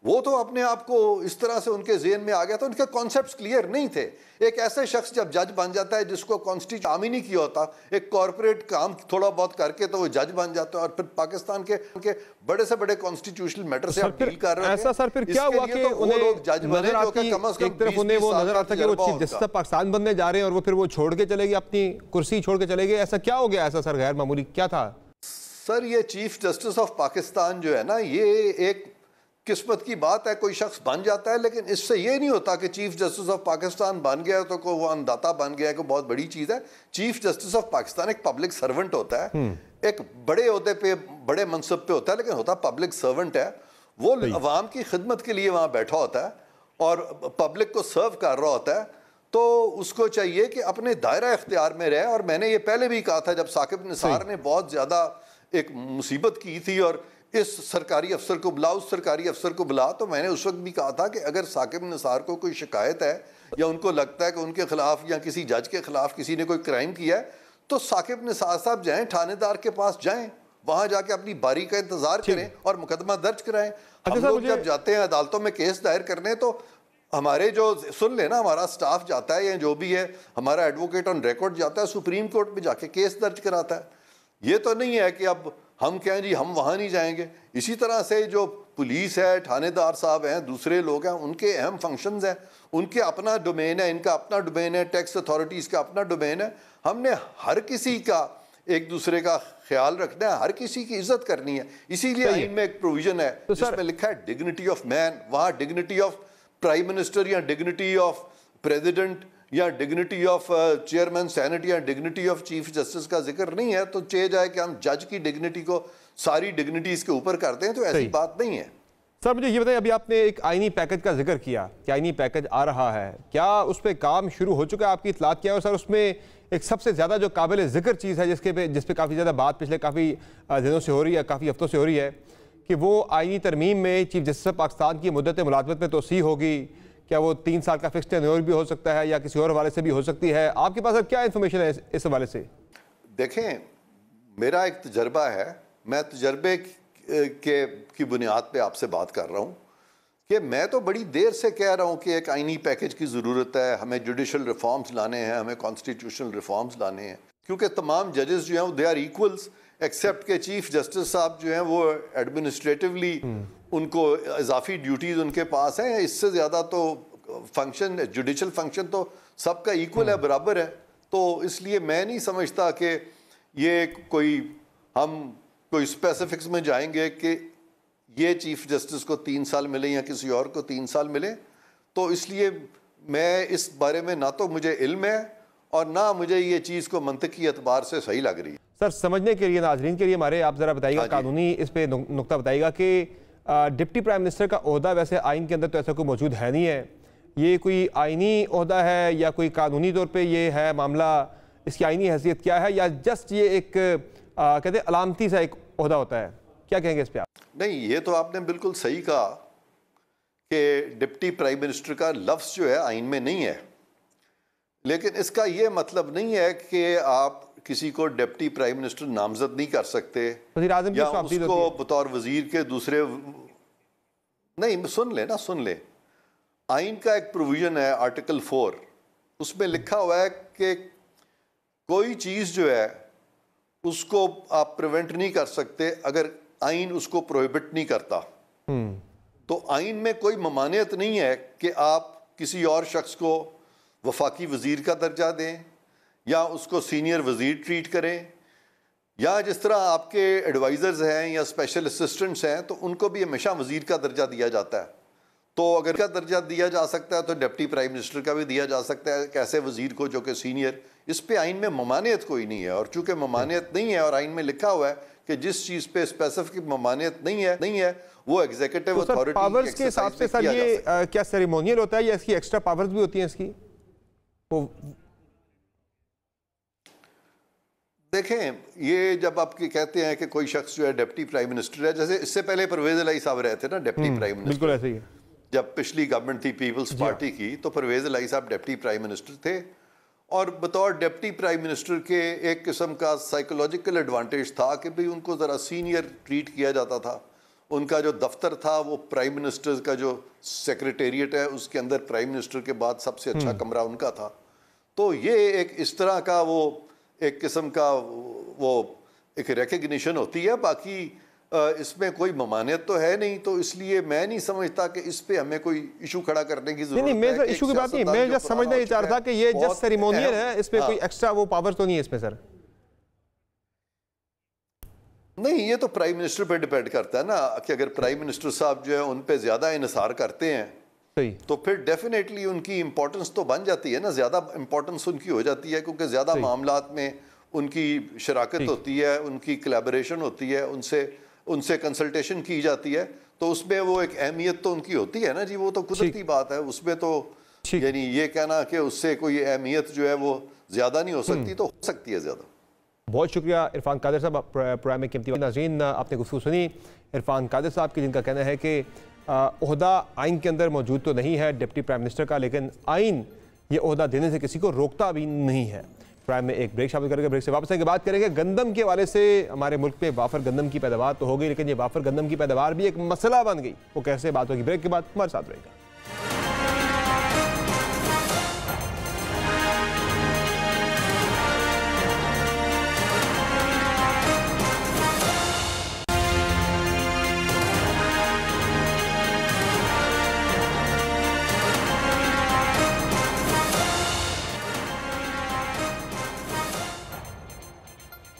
वो तो अपने आप को इस तरह से उनके ज़हन में आ गया था, उनके कॉन्सेप्ट्स क्लियर नहीं थे। एक ऐसे शख्स जब जज बन जाता है जिसको कॉन्स्टिट्यूशन काम ही नहीं किया होता, एक कॉर्पोरेट काम थोड़ा बहुत करके तो वो जज बन जाता है और फिर पाकिस्तान के बड़े से बड़े कॉन्स्टिट्यूशनल मैटर से आप डील कर रहे हैं। ऐसा सर फिर क्या हुआ कि उन्हें जज नजर आती, एक तरफ उन्हें वो नजर आता कि वो चीफ जस्टिस पाकिस्तान बनने जा रहे हैं और वो फिर वो छोड़ के चले गए, अपनी कुर्सी छोड़ के चले गए, ऐसा क्या हो गया? ऐसा सर गैर मामूली क्या था? सर ये चीफ जस्टिस ऑफ पाकिस्तान जो है ना, ये एक किस्मत की बात है, कोई शख्स बन जाता है, लेकिन इससे ये नहीं होता कि चीफ जस्टिस ऑफ पाकिस्तान बन गया तो वो अन्नदाता बन गया, कोई बहुत बड़ी चीज़ है। चीफ जस्टिस ऑफ पाकिस्तान एक पब्लिक सर्वेंट होता है, एक बड़े ओहदे पे बड़े मनसब पे होता है, लेकिन होता पब्लिक सर्वेंट है। वो अवाम की खिदमत के लिए वहाँ बैठा होता है और पब्लिक को सर्व कर रहा होता है, तो उसको चाहिए कि अपने दायरा इख्तियार में रहे। और मैंने ये पहले भी कहा था, जब साकिब निसार ने बहुत ज़्यादा एक मुसीबत की थी और इस सरकारी अफसर को बुला, उस सरकारी अफसर को बुला, तो मैंने उस वक्त भी कहा था कि अगर साकिब निसार को कोई शिकायत है या उनको लगता है कि उनके खिलाफ या किसी जज के खिलाफ किसी ने कोई क्राइम किया है, तो साकिब निसार साहब जाएं, थानेदार के पास जाएं, वहां जाके अपनी बारी का इंतजार करें और मुकदमा दर्ज कराएं। हम लोग जब जाते हैं अदालतों में केस दायर करने, तो हमारे जो सुन लेना, हमारा स्टाफ जाता है या जो भी है, हमारा एडवोकेट ऑन रिकॉर्ड जाता है, सुप्रीम कोर्ट में जाके केस दर्ज कराता है। ये तो नहीं है कि अब हम कहें जी हम वहाँ नहीं जाएंगे। इसी तरह से जो पुलिस है, थानेदार साहब हैं, दूसरे लोग हैं, उनके अहम फंक्शंस हैं, उनके अपना डोमेन है, इनका अपना डोमेन है, टैक्स अथॉरिटीज़ का अपना डोमेन है। हमने हर किसी का एक दूसरे का ख्याल रखना है, हर किसी की इज्जत करनी है। इसीलिए आइन में एक प्रोविजन है तो जिसमें लिखा है डिग्निटी ऑफ मैन। वहाँ डिग्निटी ऑफ प्राइम मिनिस्टर या डिग्निटी ऑफ प्रेसिडेंट या डिग्निटी ऑफ चेयरमैन सेनेट या डिग्निटी ऑफ चीफ जस्टिस का जिक्र नहीं है। तो चाहे जाए कि हम जज की डिग्निटी को सारी डिग्निटीज के ऊपर करते हैं, तो ऐसी बात नहीं है। सर मुझे ये बताइए, अभी आपने एक आईनी पैकेज का जिक्र किया कि आईनी पैकेज आ रहा है, क्या उस पर काम शुरू हो चुका है? आपकी इतलात क्या है? और सर उसमें एक सबसे ज़्यादा जो काबिल जिक्र चीज़ है जिस पे काफ़ी ज़्यादा बात पिछले काफ़ी दिनों से हो रही है, काफ़ी हफ्तों से हो रही है, कि वो आईनी तरमीम में चीफ जस्टिस पाकिस्तान की मुद्दत मुलाजमत में तोसी होगी। क्या वो 3 साल का फिक्स टेन्योर भी हो सकता है या किसी और हवाले से भी हो सकती है? आपके पास अब क्या इन्फॉर्मेशन है इस हवाले से? देखें, मेरा एक तजर्बा है, मैं तजर्बे की बुनियाद पे आपसे बात कर रहा हूँ कि मैं तो बड़ी देर से कह रहा हूँ कि एक आईनी पैकेज की ज़रूरत है, हमें जुडिशल रिफॉर्म्स लाने हैं, हमें कॉन्स्टिट्यूशनल रिफॉर्म्स लाने हैं, क्योंकि तमाम जजेस जो हैं दे आर इक्वल्स, एक्सेप्ट के चीफ जस्टिस साहब जो हैं वो एडमिनिस्ट्रेटिवली उनको इजाफी ड्यूटीज़ उनके पास हैं। इससे ज़्यादा तो फंक्शन, जुडिशल फंक्शन तो सबका इक्वल है, बराबर है। तो इसलिए मैं नहीं समझता कि ये हम कोई स्पेसिफिक्स में जाएंगे कि ये चीफ जस्टिस को 3 साल मिले या किसी और को 3 साल मिले। तो इसलिए मैं इस बारे में ना तो मुझे इल्म है और ना मुझे ये चीज़ को मंतकी एतबार से सही लग रही है। सर समझने के लिए, नाजरीन के लिए हमारे, आप ज़रा बताइएगा, कानूनी इस पे नुक्ता बताइएगा कि डिप्टी प्राइम मिनिस्टर का ओहदा वैसे आइन के अंदर तो ऐसा कोई मौजूद है नहीं है, ये कोई आइनी ओहदा है या कोई कानूनी तौर पे ये है मामला, इसकी आइनी हैसियत क्या है, या जस्ट ये एक कहते हैं अलामती सा एक ओहदा होता है? क्या कहेंगे इस पे आप? नहीं, ये तो आपने बिल्कुल सही कहा कि डिप्टी प्राइम मिनिस्टर का लफ्ज़ जो है आइन में नहीं है, लेकिन इसका ये मतलब नहीं है कि आप किसी को डिप्टी प्राइम मिनिस्टर नामजद नहीं कर सकते या उसको बतौर वजीर के दूसरे नहीं। सुन ले आइन का एक प्रोविजन है आर्टिकल 4, उसमें लिखा हुआ है कि कोई चीज़ जो है उसको आप प्रिवेंट नहीं कर सकते अगर आइन उसको प्रोहिबिट नहीं करता। तो आइन में कोई ममानियत नहीं है कि आप किसी और शख्स को वफाकी वजीर का दर्जा दें या उसको सीनियर वजीर ट्रीट करें, या जिस तरह आपके एडवाइज़र्स हैं या स्पेशल असिस्टेंट्स हैं तो उनको भी हमेशा वजीर का दर्जा दिया जाता है। तो अगर का दर्जा दिया जा सकता है तो डिप्टी प्राइम मिनिस्टर का भी दिया जा सकता है, कैसे वजीर को जो कि सीनियर। इस पे आइन में ममानियत कोई नहीं है, और चूंकि ममानियत नहीं है और आइन में लिखा हुआ है कि जिस चीज़ पे स्पेसिफिक ममानियत नहीं है वो एग्जीक्यूटिव अथॉरिटी पावर्स के हिसाब से सर ये क्या सेरेमोनियल होता है या इसकी एक्स्ट्रा पावर्स भी होती हैं इसकी? देखें, ये जब आप कहते हैं कि कोई शख्स जो है डिप्टी प्राइम मिनिस्टर है, जैसे इससे पहले परवेज इलाही साहब रहे थे ना डिप्टी प्राइम मिनिस्टर, बिल्कुल ऐसे ही है। जब पिछली गवर्नमेंट थी पीपल्स पार्टी की तो परवेज इलाही साहब डिप्टी प्राइम मिनिस्टर थे, और बतौर डिप्टी प्राइम मिनिस्टर के एक किस्म का साइकोलॉजिकल एडवांटेज था कि भाई उनको ज़रा सीनियर ट्रीट किया जाता था। उनका जो दफ्तर था वो प्राइम मिनिस्टर का जो सेक्रेटेरिएट है उसके अंदर प्राइम मिनिस्टर के बाद सबसे अच्छा कमरा उनका था। तो ये एक इस तरह का वो एक किस्म का वो एक रिकग्निशन होती है। बाकी इसमें कोई ममानियत तो है नहीं, तो इसलिए मैं नहीं समझता कि इस पे हमें कोई इशू खड़ा करने की जरूरत है। नहीं, मैं इशू की बात नहीं, मैं जस्ट समझना ये चाह रहा था कि ये जस्ट सेरेमोनियल है, इस पे कोई एक्स्ट्रा वो पावर तो नहीं है इसमें सर? नहीं, ये तो प्राइम मिनिस्टर पे डिपेंड करता है ना कि अगर प्राइम मिनिस्टर साहब जो है उन पे ज्यादा इन्हिसार करते हैं तो फिर डेफिनेटली उनकी इंपॉर्टेंस तो बन जाती है ना, ज्यादा इंपॉर्टेंस उनकी हो जाती है, क्योंकि ज्यादा मामलात में उनकी शराकत होती है, उनकी कोलैबोरेशन होती है, उनसे कंसल्टेशन की जाती है, तो उसमें वो एक अहमियत तो उनकी होती है ना जी, वो तो कुदरती बात है। उसमें तो यानी ये कहना कि उससे कोई अहमियत जो है वो ज्यादा नहीं हो सकती, तो हो सकती है ज्यादा। बहुत शुक्रिया इरफान कादिर साहब, प्रोग्राम में कीमती नाज़रीन आपने गुफ्तगू सुनी इरफान कादिर साहब की, जिनका कहना है कि ओहदा आइन के अंदर मौजूद तो नहीं है डिप्टी प्राइम मिनिस्टर का, लेकिन आइन ये ओहदा देने से किसी को रोकता भी नहीं है। प्राइम में एक ब्रेक शामिल करेंगे, ब्रेक से वापस आके बात करेंगे गंदम के हवाले से। हमारे मुल्क में वाफर गंदम की पैदावार तो हो गई, लेकिन ये वाफर गंदम की पैदावार भी एक मसला बन गई, वो कैसे बात होगी। ब्रेक के बाद हमारे साथ रहेगा।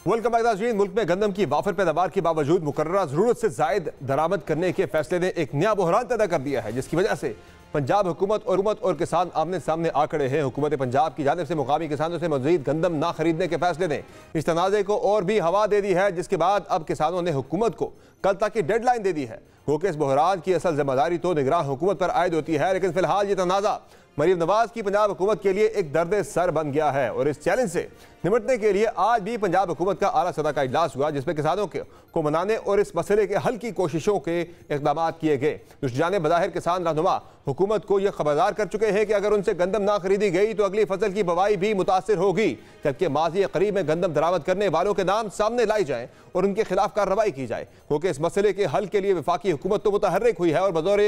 वेलकम बैक नाज़रीन। मुल्क में गंदम की वाफर पैदावार के बावजूद मुकर्ररा जरूरत से जायद दरामद करने के फैसले ने एक नया बहरान पैदा कर दिया है, जिसकी वजह से पंजाब हुकूमत और किसान आमने सामने आ खड़े हैं। हुकूमत पंजाब की जानिब से मुकामी किसानों से मज़ीद गंदम ना खरीदने के फैसले ने इस तनाज़े को और भी हवा दे दी है, जिसके बाद अब किसानों ने हुकूमत को कल तक की डेडलाइन दे दी है। क्योंकि इस बहरान की असल जिम्मेदारी तो निगरान हुकूमत पर आयद होती है, लेकिन फिलहाल ये तनाज़ा मरीम नवाज की पंजाब हुकूमत के लिए एक दर्द सर बन गया है। और इस चैलेंज से निपटने के लिए आज भी पंजाब हुकूमत का आला सतह का इजलास हुआ, जिसमें किसानों को मनाने और इस मसले के हल की कोशिशों के इक़दाम किए गए। दूसरी जानिब बज़ाहिर किसान रहनुमा हुकूमत को यह खबरदार कर चुके हैं कि अगर उनसे गंदम ना खरीदी गई तो अगली फसल की बुवाई भी मुतासिर होगी, जबकि माजी करीब में गंदम दरामद करने वालों के नाम सामने लाई जाए और उनके खिलाफ कार्रवाई की जाए। क्योंकि इस मसले के हल के लिए वफाकी हुकूमत तो मुतहर्रिक हुई है और बतौर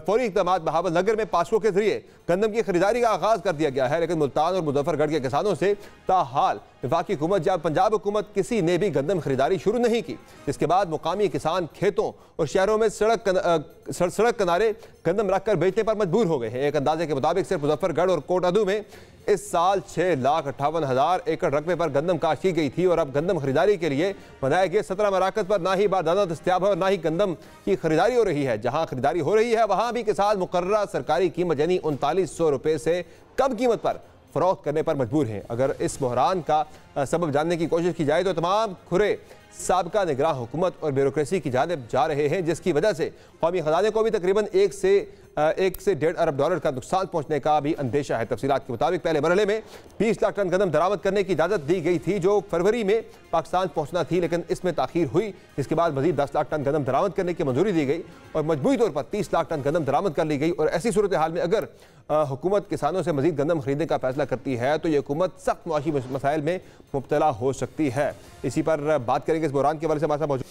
फौरी इक़दाम बहावलनगर में पासपों के जरिए गंदम की खरीदारी का आगाज कर दिया गया है, लेकिन मुल्तान और मुजफ्फरगढ़ के किसानों से ताहाल वफाकी हुकूमत या पंजाब हुकूमत किसी ने भी गंदम खरीदारी शुरू नहीं की, जिसके बाद मुकामी किसान खेतों और शहरों में सड़क किनारे गंदम रखकर बेचने पर मजबूर हो गए हैं। एक अंदाजे के मुताबिक सिर्फ मुजफ्फरगढ़ और कोटादू में इस साल 6,58,000 एकड़ रकबे पर गंदम काश्त की गई थी और अब गंदम खरीदारी के लिए बनाए गए 17 मराकज़ पर ना ही बारदाना दस्तयाब है और ना ही गंदम की खरीदारी हो रही है। जहां खरीदारी हो रही है वहां भी किसान मुकर्ररा सरकारी कीमत यानी 3900 रुपये से कम कीमत पर फरोख्त करने पर मजबूर हैं। अगर इस बहरान का सबब जानने की कोशिश की जाए तो तमाम खुरे साबका निगरान हुकूमत और ब्यूरोक्रेसी की जानिब जा रहे हैं, जिसकी वजह से कौमी खजाने को भी तकरीबन 1 से 1.5 अरब डॉलर का नुकसान पहुंचने का भी अंदेशा है। तफसीलात के मुताबिक पहले मरहले में 20 लाख टन गंदम दरामद करने की इजाज़त दी गई थी, जो फरवरी में पाकिस्तान पहुंचना थी, लेकिन इसमें ताखीर हुई, जिसके बाद मजीद 10 लाख टन गंदम दरामद करने की मंजूरी दी गई और मजबूरी तौर पर 30 लाख टन गंदम दरामद कर ली गई। और ऐसी सूरत हाल में अगर हुकूमत किसानों से मजीद गंदम खरीदने का फैसला करती है तो ये हुकूमत सख्त मुआशी मसाइल में मुब्तला हो सकती है। इसी पर बात करेंगे इस बहरान के बारे से हमारे साथ मौजूद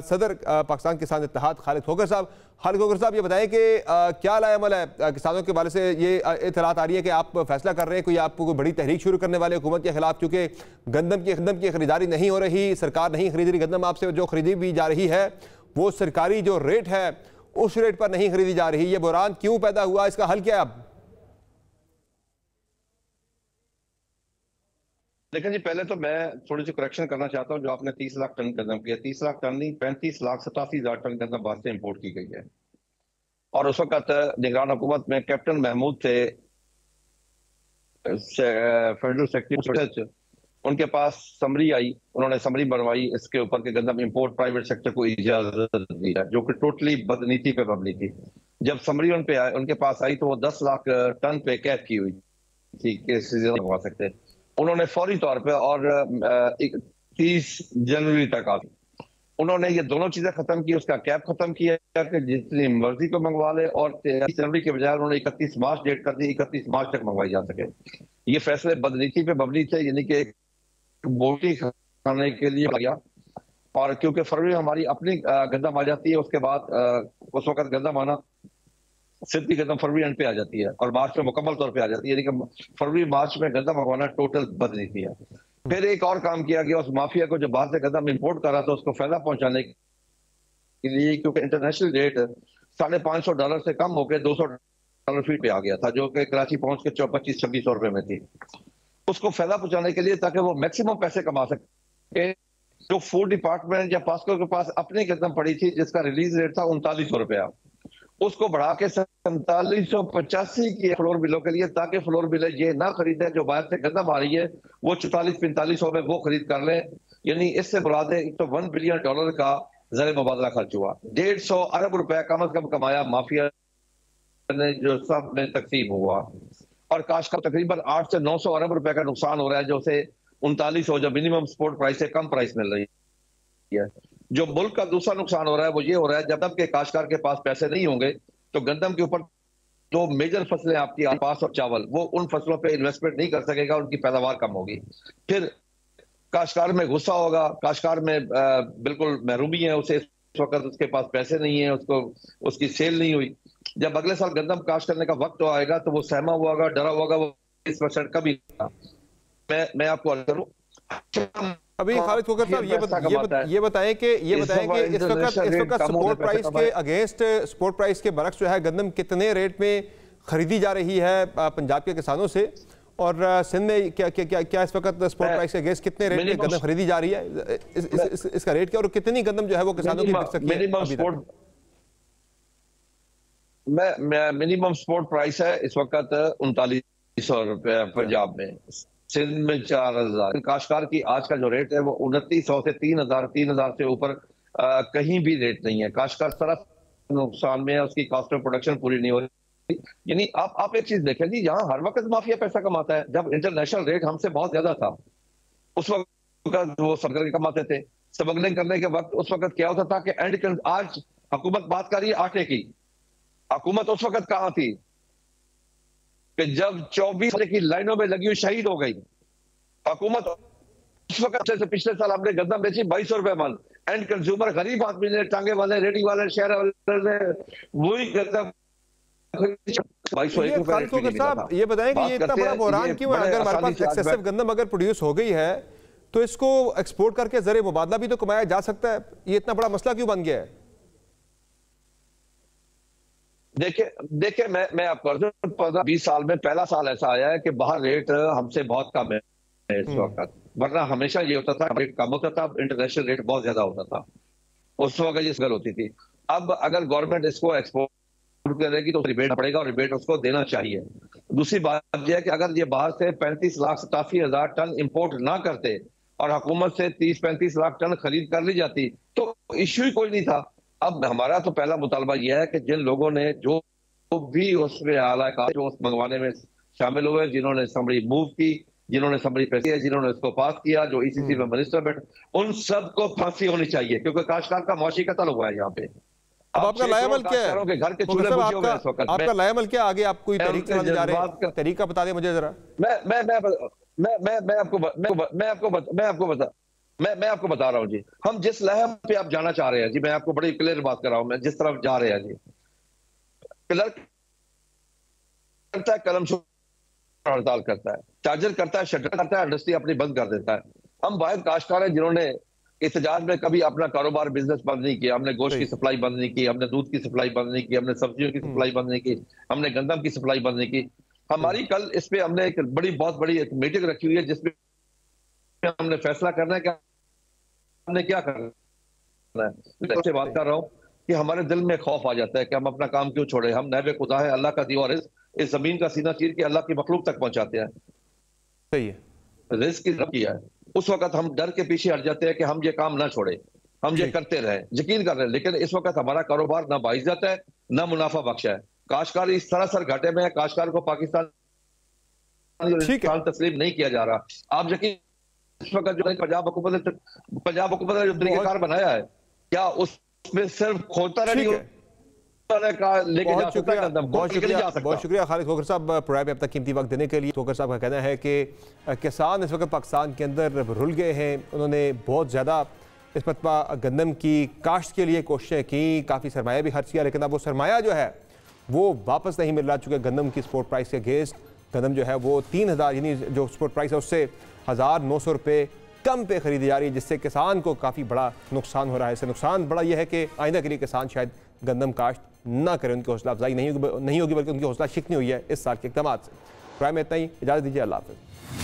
सदर पाकिस्तान किसान इत्तेहाद खालिद खोखर साहब। खालिद खोखर साहब, ये बताएं कि क्या लाएमल है किसानों के बारे से ये इत्तलात आ रही है कि आप फैसला कर रहे हैं, कोई आपको कोई बड़ी तहरीक शुरू करने वाले हुकूमत के खिलाफ, क्योंकि गंदम की खरीदारी नहीं हो रही, सरकार नहीं खरीद रही, गंदम आपसे जो खरीदी भी जा रही है वो सरकारी जो रेट है उस रेट पर नहीं खरीदी जा रही। ये बहरान क्यों पैदा हुआ, इसका हल क्या है अब? लेकिन जी पहले तो मैं थोड़ी सी करेक्शन करना चाहता हूँ। जो आपने 30 लाख टन गंदम किया, 30 लाख टन नहीं, 35,87,000 टन गंदम वास्ते इंपोर्ट की गई है। और उस वक्त निगरान हुकूमत में कैप्टन महमूद थे, फेडरल सेक्रेटरी, उनके पास समरी आई, उन्होंने समरी बनवाई इसके ऊपर के गंदम इंपोर्ट प्राइवेट सेक्टर को इजाजत दी है, जो कि टोटली बदनीति पे मबनी थी। जब समरी उनके पास आई तो वो 10 लाख टन पे कैद की हुई थी कि सीजन लगवा सकते। उन्होंने फौरी तौर पे और 30 जनवरी तक आ उन्होंने ये दोनों चीजें खत्म की, उसका कैप खत्म किया कि जितनी मर्जी को मंगवा ले, और 30 जनवरी के बजाय उन्होंने 31 मार्च डेट कर दी, 31 मार्च तक मंगवाई जा सके। ये फैसले बदनीति पे मबनी थे, यानी कि बोटी खाने के लिए गया। और क्योंकि फरवरी हमारी अपनी गंदम आ जाती है, उसके बाद उस वक्त गंदम आना सिद्धि गंदम फरवरी एंड पे आ जाती है और मार्च में मुकम्मल तौर पे आ जाती है, यानी कि फरवरी मार्च में गंदम मंगवाना टोटल बदनीति है। फिर एक और काम किया गया, उस माफिया को जो बाहर से गंदम इंपोर्ट कर रहा था उसको फायदा पहुंचाने के लिए, क्योंकि इंटरनेशनल रेट $550 से कम होकर $200 फीट पे आ गया था, जो कि कराची पहुंच के 25-26 रुपए में थी। उसको फायदा पहुंचाने के लिए ताकि वो मैक्सिमम पैसे कमा सके, जो फूड डिपार्टमेंट या पास्को के पास अपनी गंदम पड़ी थी जिसका रिलीज रेट था 3900 रुपया, उसको बढ़ा के 4785 की फ्लोर बिलों के लिए, ताकि फ्लोर बिल ये ना खरीदे जो बाहर से गंदम आ रही है वो 44-45 में वो खरीद कर ले। यानी इससे मुराद है तो $1 बिलियन का ज़र मुबादला खर्च हुआ, 150 अरब रुपया कम से कम कमाया माफिया ने, जो सब में तकसीम हुआ। और काश का तकरीबन 800 से 900 अरब रुपए का नुकसान हो रहा है, जो से 3900 जो मिनिमम सपोर्ट प्राइस से कम प्राइस मिल रही है। जो मुल्क का दूसरा नुकसान हो रहा है वो ये हो रहा है, जब तक के काश्तकार के पास पैसे नहीं होंगे तो गंदम के ऊपर दो मेजर फसलें आपकी कपास और चावल, वो उन फसलों पे इन्वेस्टमेंट नहीं कर सकेगा, उनकी पैदावार कम होगी। फिर काश्तकार में गुस्सा होगा, काश्तकार में बिल्कुल महरूमी है, उसे इस वक्त उसके पास पैसे नहीं है, उसको उसकी सेल नहीं हुई। जब अगले साल गंदम काश्त करने का वक्त आएगा तो वो सहमा हुआ होगा, डरा होगा, वो 20% कभी मैं आपको अर्ज करूं। अभी खालिद खोखर साहब ये बताएं कि इस वक्त सपोर्ट प्राइस के अगेंस्ट, सपोर्ट प्राइस के बरक्स जो है गंदम कितने रेट में खरीदी जा रही है पंजाब के किसानों से, और सिंध में क्या इस वक्त स्पॉट प्राइस के अगेंस्ट कितने रेट में गंदम खरीदी जा रही है? इसका रेट क्या और कितनी गंदम जो है वो किसानों की बिक सकती है? मिनिमम स्पॉट प्राइस है इस वक्त 3900 रुपए पंजाब में, सिंध में 4000। काश्तकार की आज का जो रेट है वो 2900 से 3000 से ऊपर कहीं भी रेट नहीं है। काश्तकार सरफ नुकसान में है, उसकी कॉस्ट ऑफ प्रोडक्शन पूरी नहीं हो रही। यानी आप एक चीज देखें जी, यहाँ हर वक्त माफिया पैसा कमाता है। जब इंटरनेशनल रेट हमसे बहुत ज्यादा था उस वक्त वो स्मगलिंग कमाते थे। स्मगलिंग करने के वक्त उस वक्त क्या होता था कि एंड आज हुकूमत बात कर रही है आटे की, हुकूमत उस वक्त कहां थी कि जब 24 की लाइनों में लगी हुई शहीद हो गई हुकूमत। उस वक्त से पिछले साल हमने गंदम बेची 2200 रुपए मन, एंड कंज्यूमर गरीब आदमी ने, टांगे वाले, रेडी वाले, शहर वाले ने वही गंदम। साहब ये बताएं कि ये इतना बड़ा बहरान क्यों है? अगर हमारे पास एक्सेसिव गंदम अगर प्रोड्यूस हो गई है तो इसको एक्सपोर्ट करके जरिए मुबादला भी तो कमाया जा सकता है, ये इतना बड़ा मसला क्यों बन गया है? देखिए मैं आपको 15-20 साल में पहला साल ऐसा आया है कि बाहर रेट हमसे बहुत कम है इस वक्त, वरना हमेशा ये होता था रेट कम होता था, इंटरनेशनल रेट बहुत ज्यादा होता था, उस वक्त ये गल होती थी। अब अगर गवर्नमेंट इसको एक्सपोर्ट करेगी तो रिबेट पड़ेगा और रिबेट उसको देना चाहिए। दूसरी बात यह है कि अगर ये बाहर से 35,87,000 टन इंपोर्ट ना करते और हुकूमत से 30-35 लाख टन खरीद कर ली जाती तो इश्यू ही कोई नहीं था। अब हमारा तो पहला मुतालबा यह है कि जिन लोगों ने जो भी उसमें आला का जो उस मंगवाने में शामिल हुए, जिन्होंने समरी मूव की, जिन्होंने समरी पैसे किया, जिन्होंने इसको पास किया, जो ईसीसी में मिनिस्टर बैठे, उन सबको फांसी होनी चाहिए क्योंकि काश्तकार का मौशी कत्ल हुआ है यहाँ पे। अब आपका लायामल क्या है? घर के चूल्हे बुझे हुए हैं इस वक्त। आपका लायामल क्या आगे आप कोई तरीका चलाने जा रहे हैं? तरीका बता दें मुझे जरा। मैं आपको बता रहा हूँ जी, हम जिस लहम पे आप जाना चाह रहे हैं जी, मैं आपको बड़ी क्लियर बात कर रहा हूँ, मैं जिस तरफ जा रहे हैं जी, क्लर्क करता है, कलम हड़ताल करता है, चार्जर करता है, शटर करता है, इंडस्ट्री अपनी बंद कर देता है। हम वाहिद काश्तकार हैं जिन्होंने एहतजाज में कभी अपना कारोबार बिजनेस बंद नहीं किया। हमने गोश्त की सप्लाई बंद नहीं की, हमने दूध की सप्लाई बंद नहीं की, हमने सब्जियों की सप्लाई बंद नहीं की, हमने गंदम की सप्लाई बंद नहीं की। हमारी कल इस पे हमने एक बहुत बड़ी एक मीटिंग रखी हुई है जिसमें हमने फैसला करना है कि हमने क्या करना है। इससे बात कर रहा हूँ कि हमारे दिल में खौफ आ जाता है कि हम अपना काम क्यों छोड़े। हम नैब खुदा है, अल्लाह का दिया और इस जमीन का सीना चीर के अल्लाह की मखलूक तक पहुंचाते हैं। सही है, रिस्क किया है, उस वक्त हम डर के पीछे हट जाते हैं कि हम ये काम ना छोड़े, हम ये करते रहे, यकीन कर रहे हैं। लेकिन इस वक्त हमारा कारोबार ना बाइज्जत है ना मुनाफा बख्श है। काश्तकार इस सरासर घाटे में है। काश्तकार को पाकिस्तान तस्लीम नहीं किया जा रहा। आप यकीन इस वक्त जो पंजाब हुकूमत ने जो तरीकेकार बनाया है, क्या उसमें सिर्फ खोता नहीं हो? बहुत शुक्रिया खालिद खोखर साहब प्रोग्राम में अब तक कीमती वक्त देने के लिए। खोखर साहब का कहना है कि किसान इस वक्त पाकिस्तान के अंदर रुल गए हैं। उन्होंने बहुत ज़्यादा इस मरतबा गंदम की काश्त के लिए कोशिशें की, काफ़ी सरमाया भी खर्च किया, लेकिन अब वो सरमाया जो है वो वापस नहीं मिल रहा। चूँकि गंदम की स्पोर्ट प्राइस के अगेंस्ट गंदम जो है वो 3000 यानी जो स्पोर्ट प्राइस है उससे 1900 रुपये कम पे खरीदी जा रही है, जिससे किसान को काफ़ी बड़ा नुकसान हो रहा है। इससे नुकसान बड़ा यह है कि आइंदा के लिए किसान शायद गंदम काश्त ना करें, उनकी हौसला अफजाई नहीं होगी बल्कि उनकी हौसला शिकनी हुई है इस साल के इक़दाम से। प्रोग्राम में इतना ही, इजाज़त दीजिए, अल्लाह हाफ़िज़।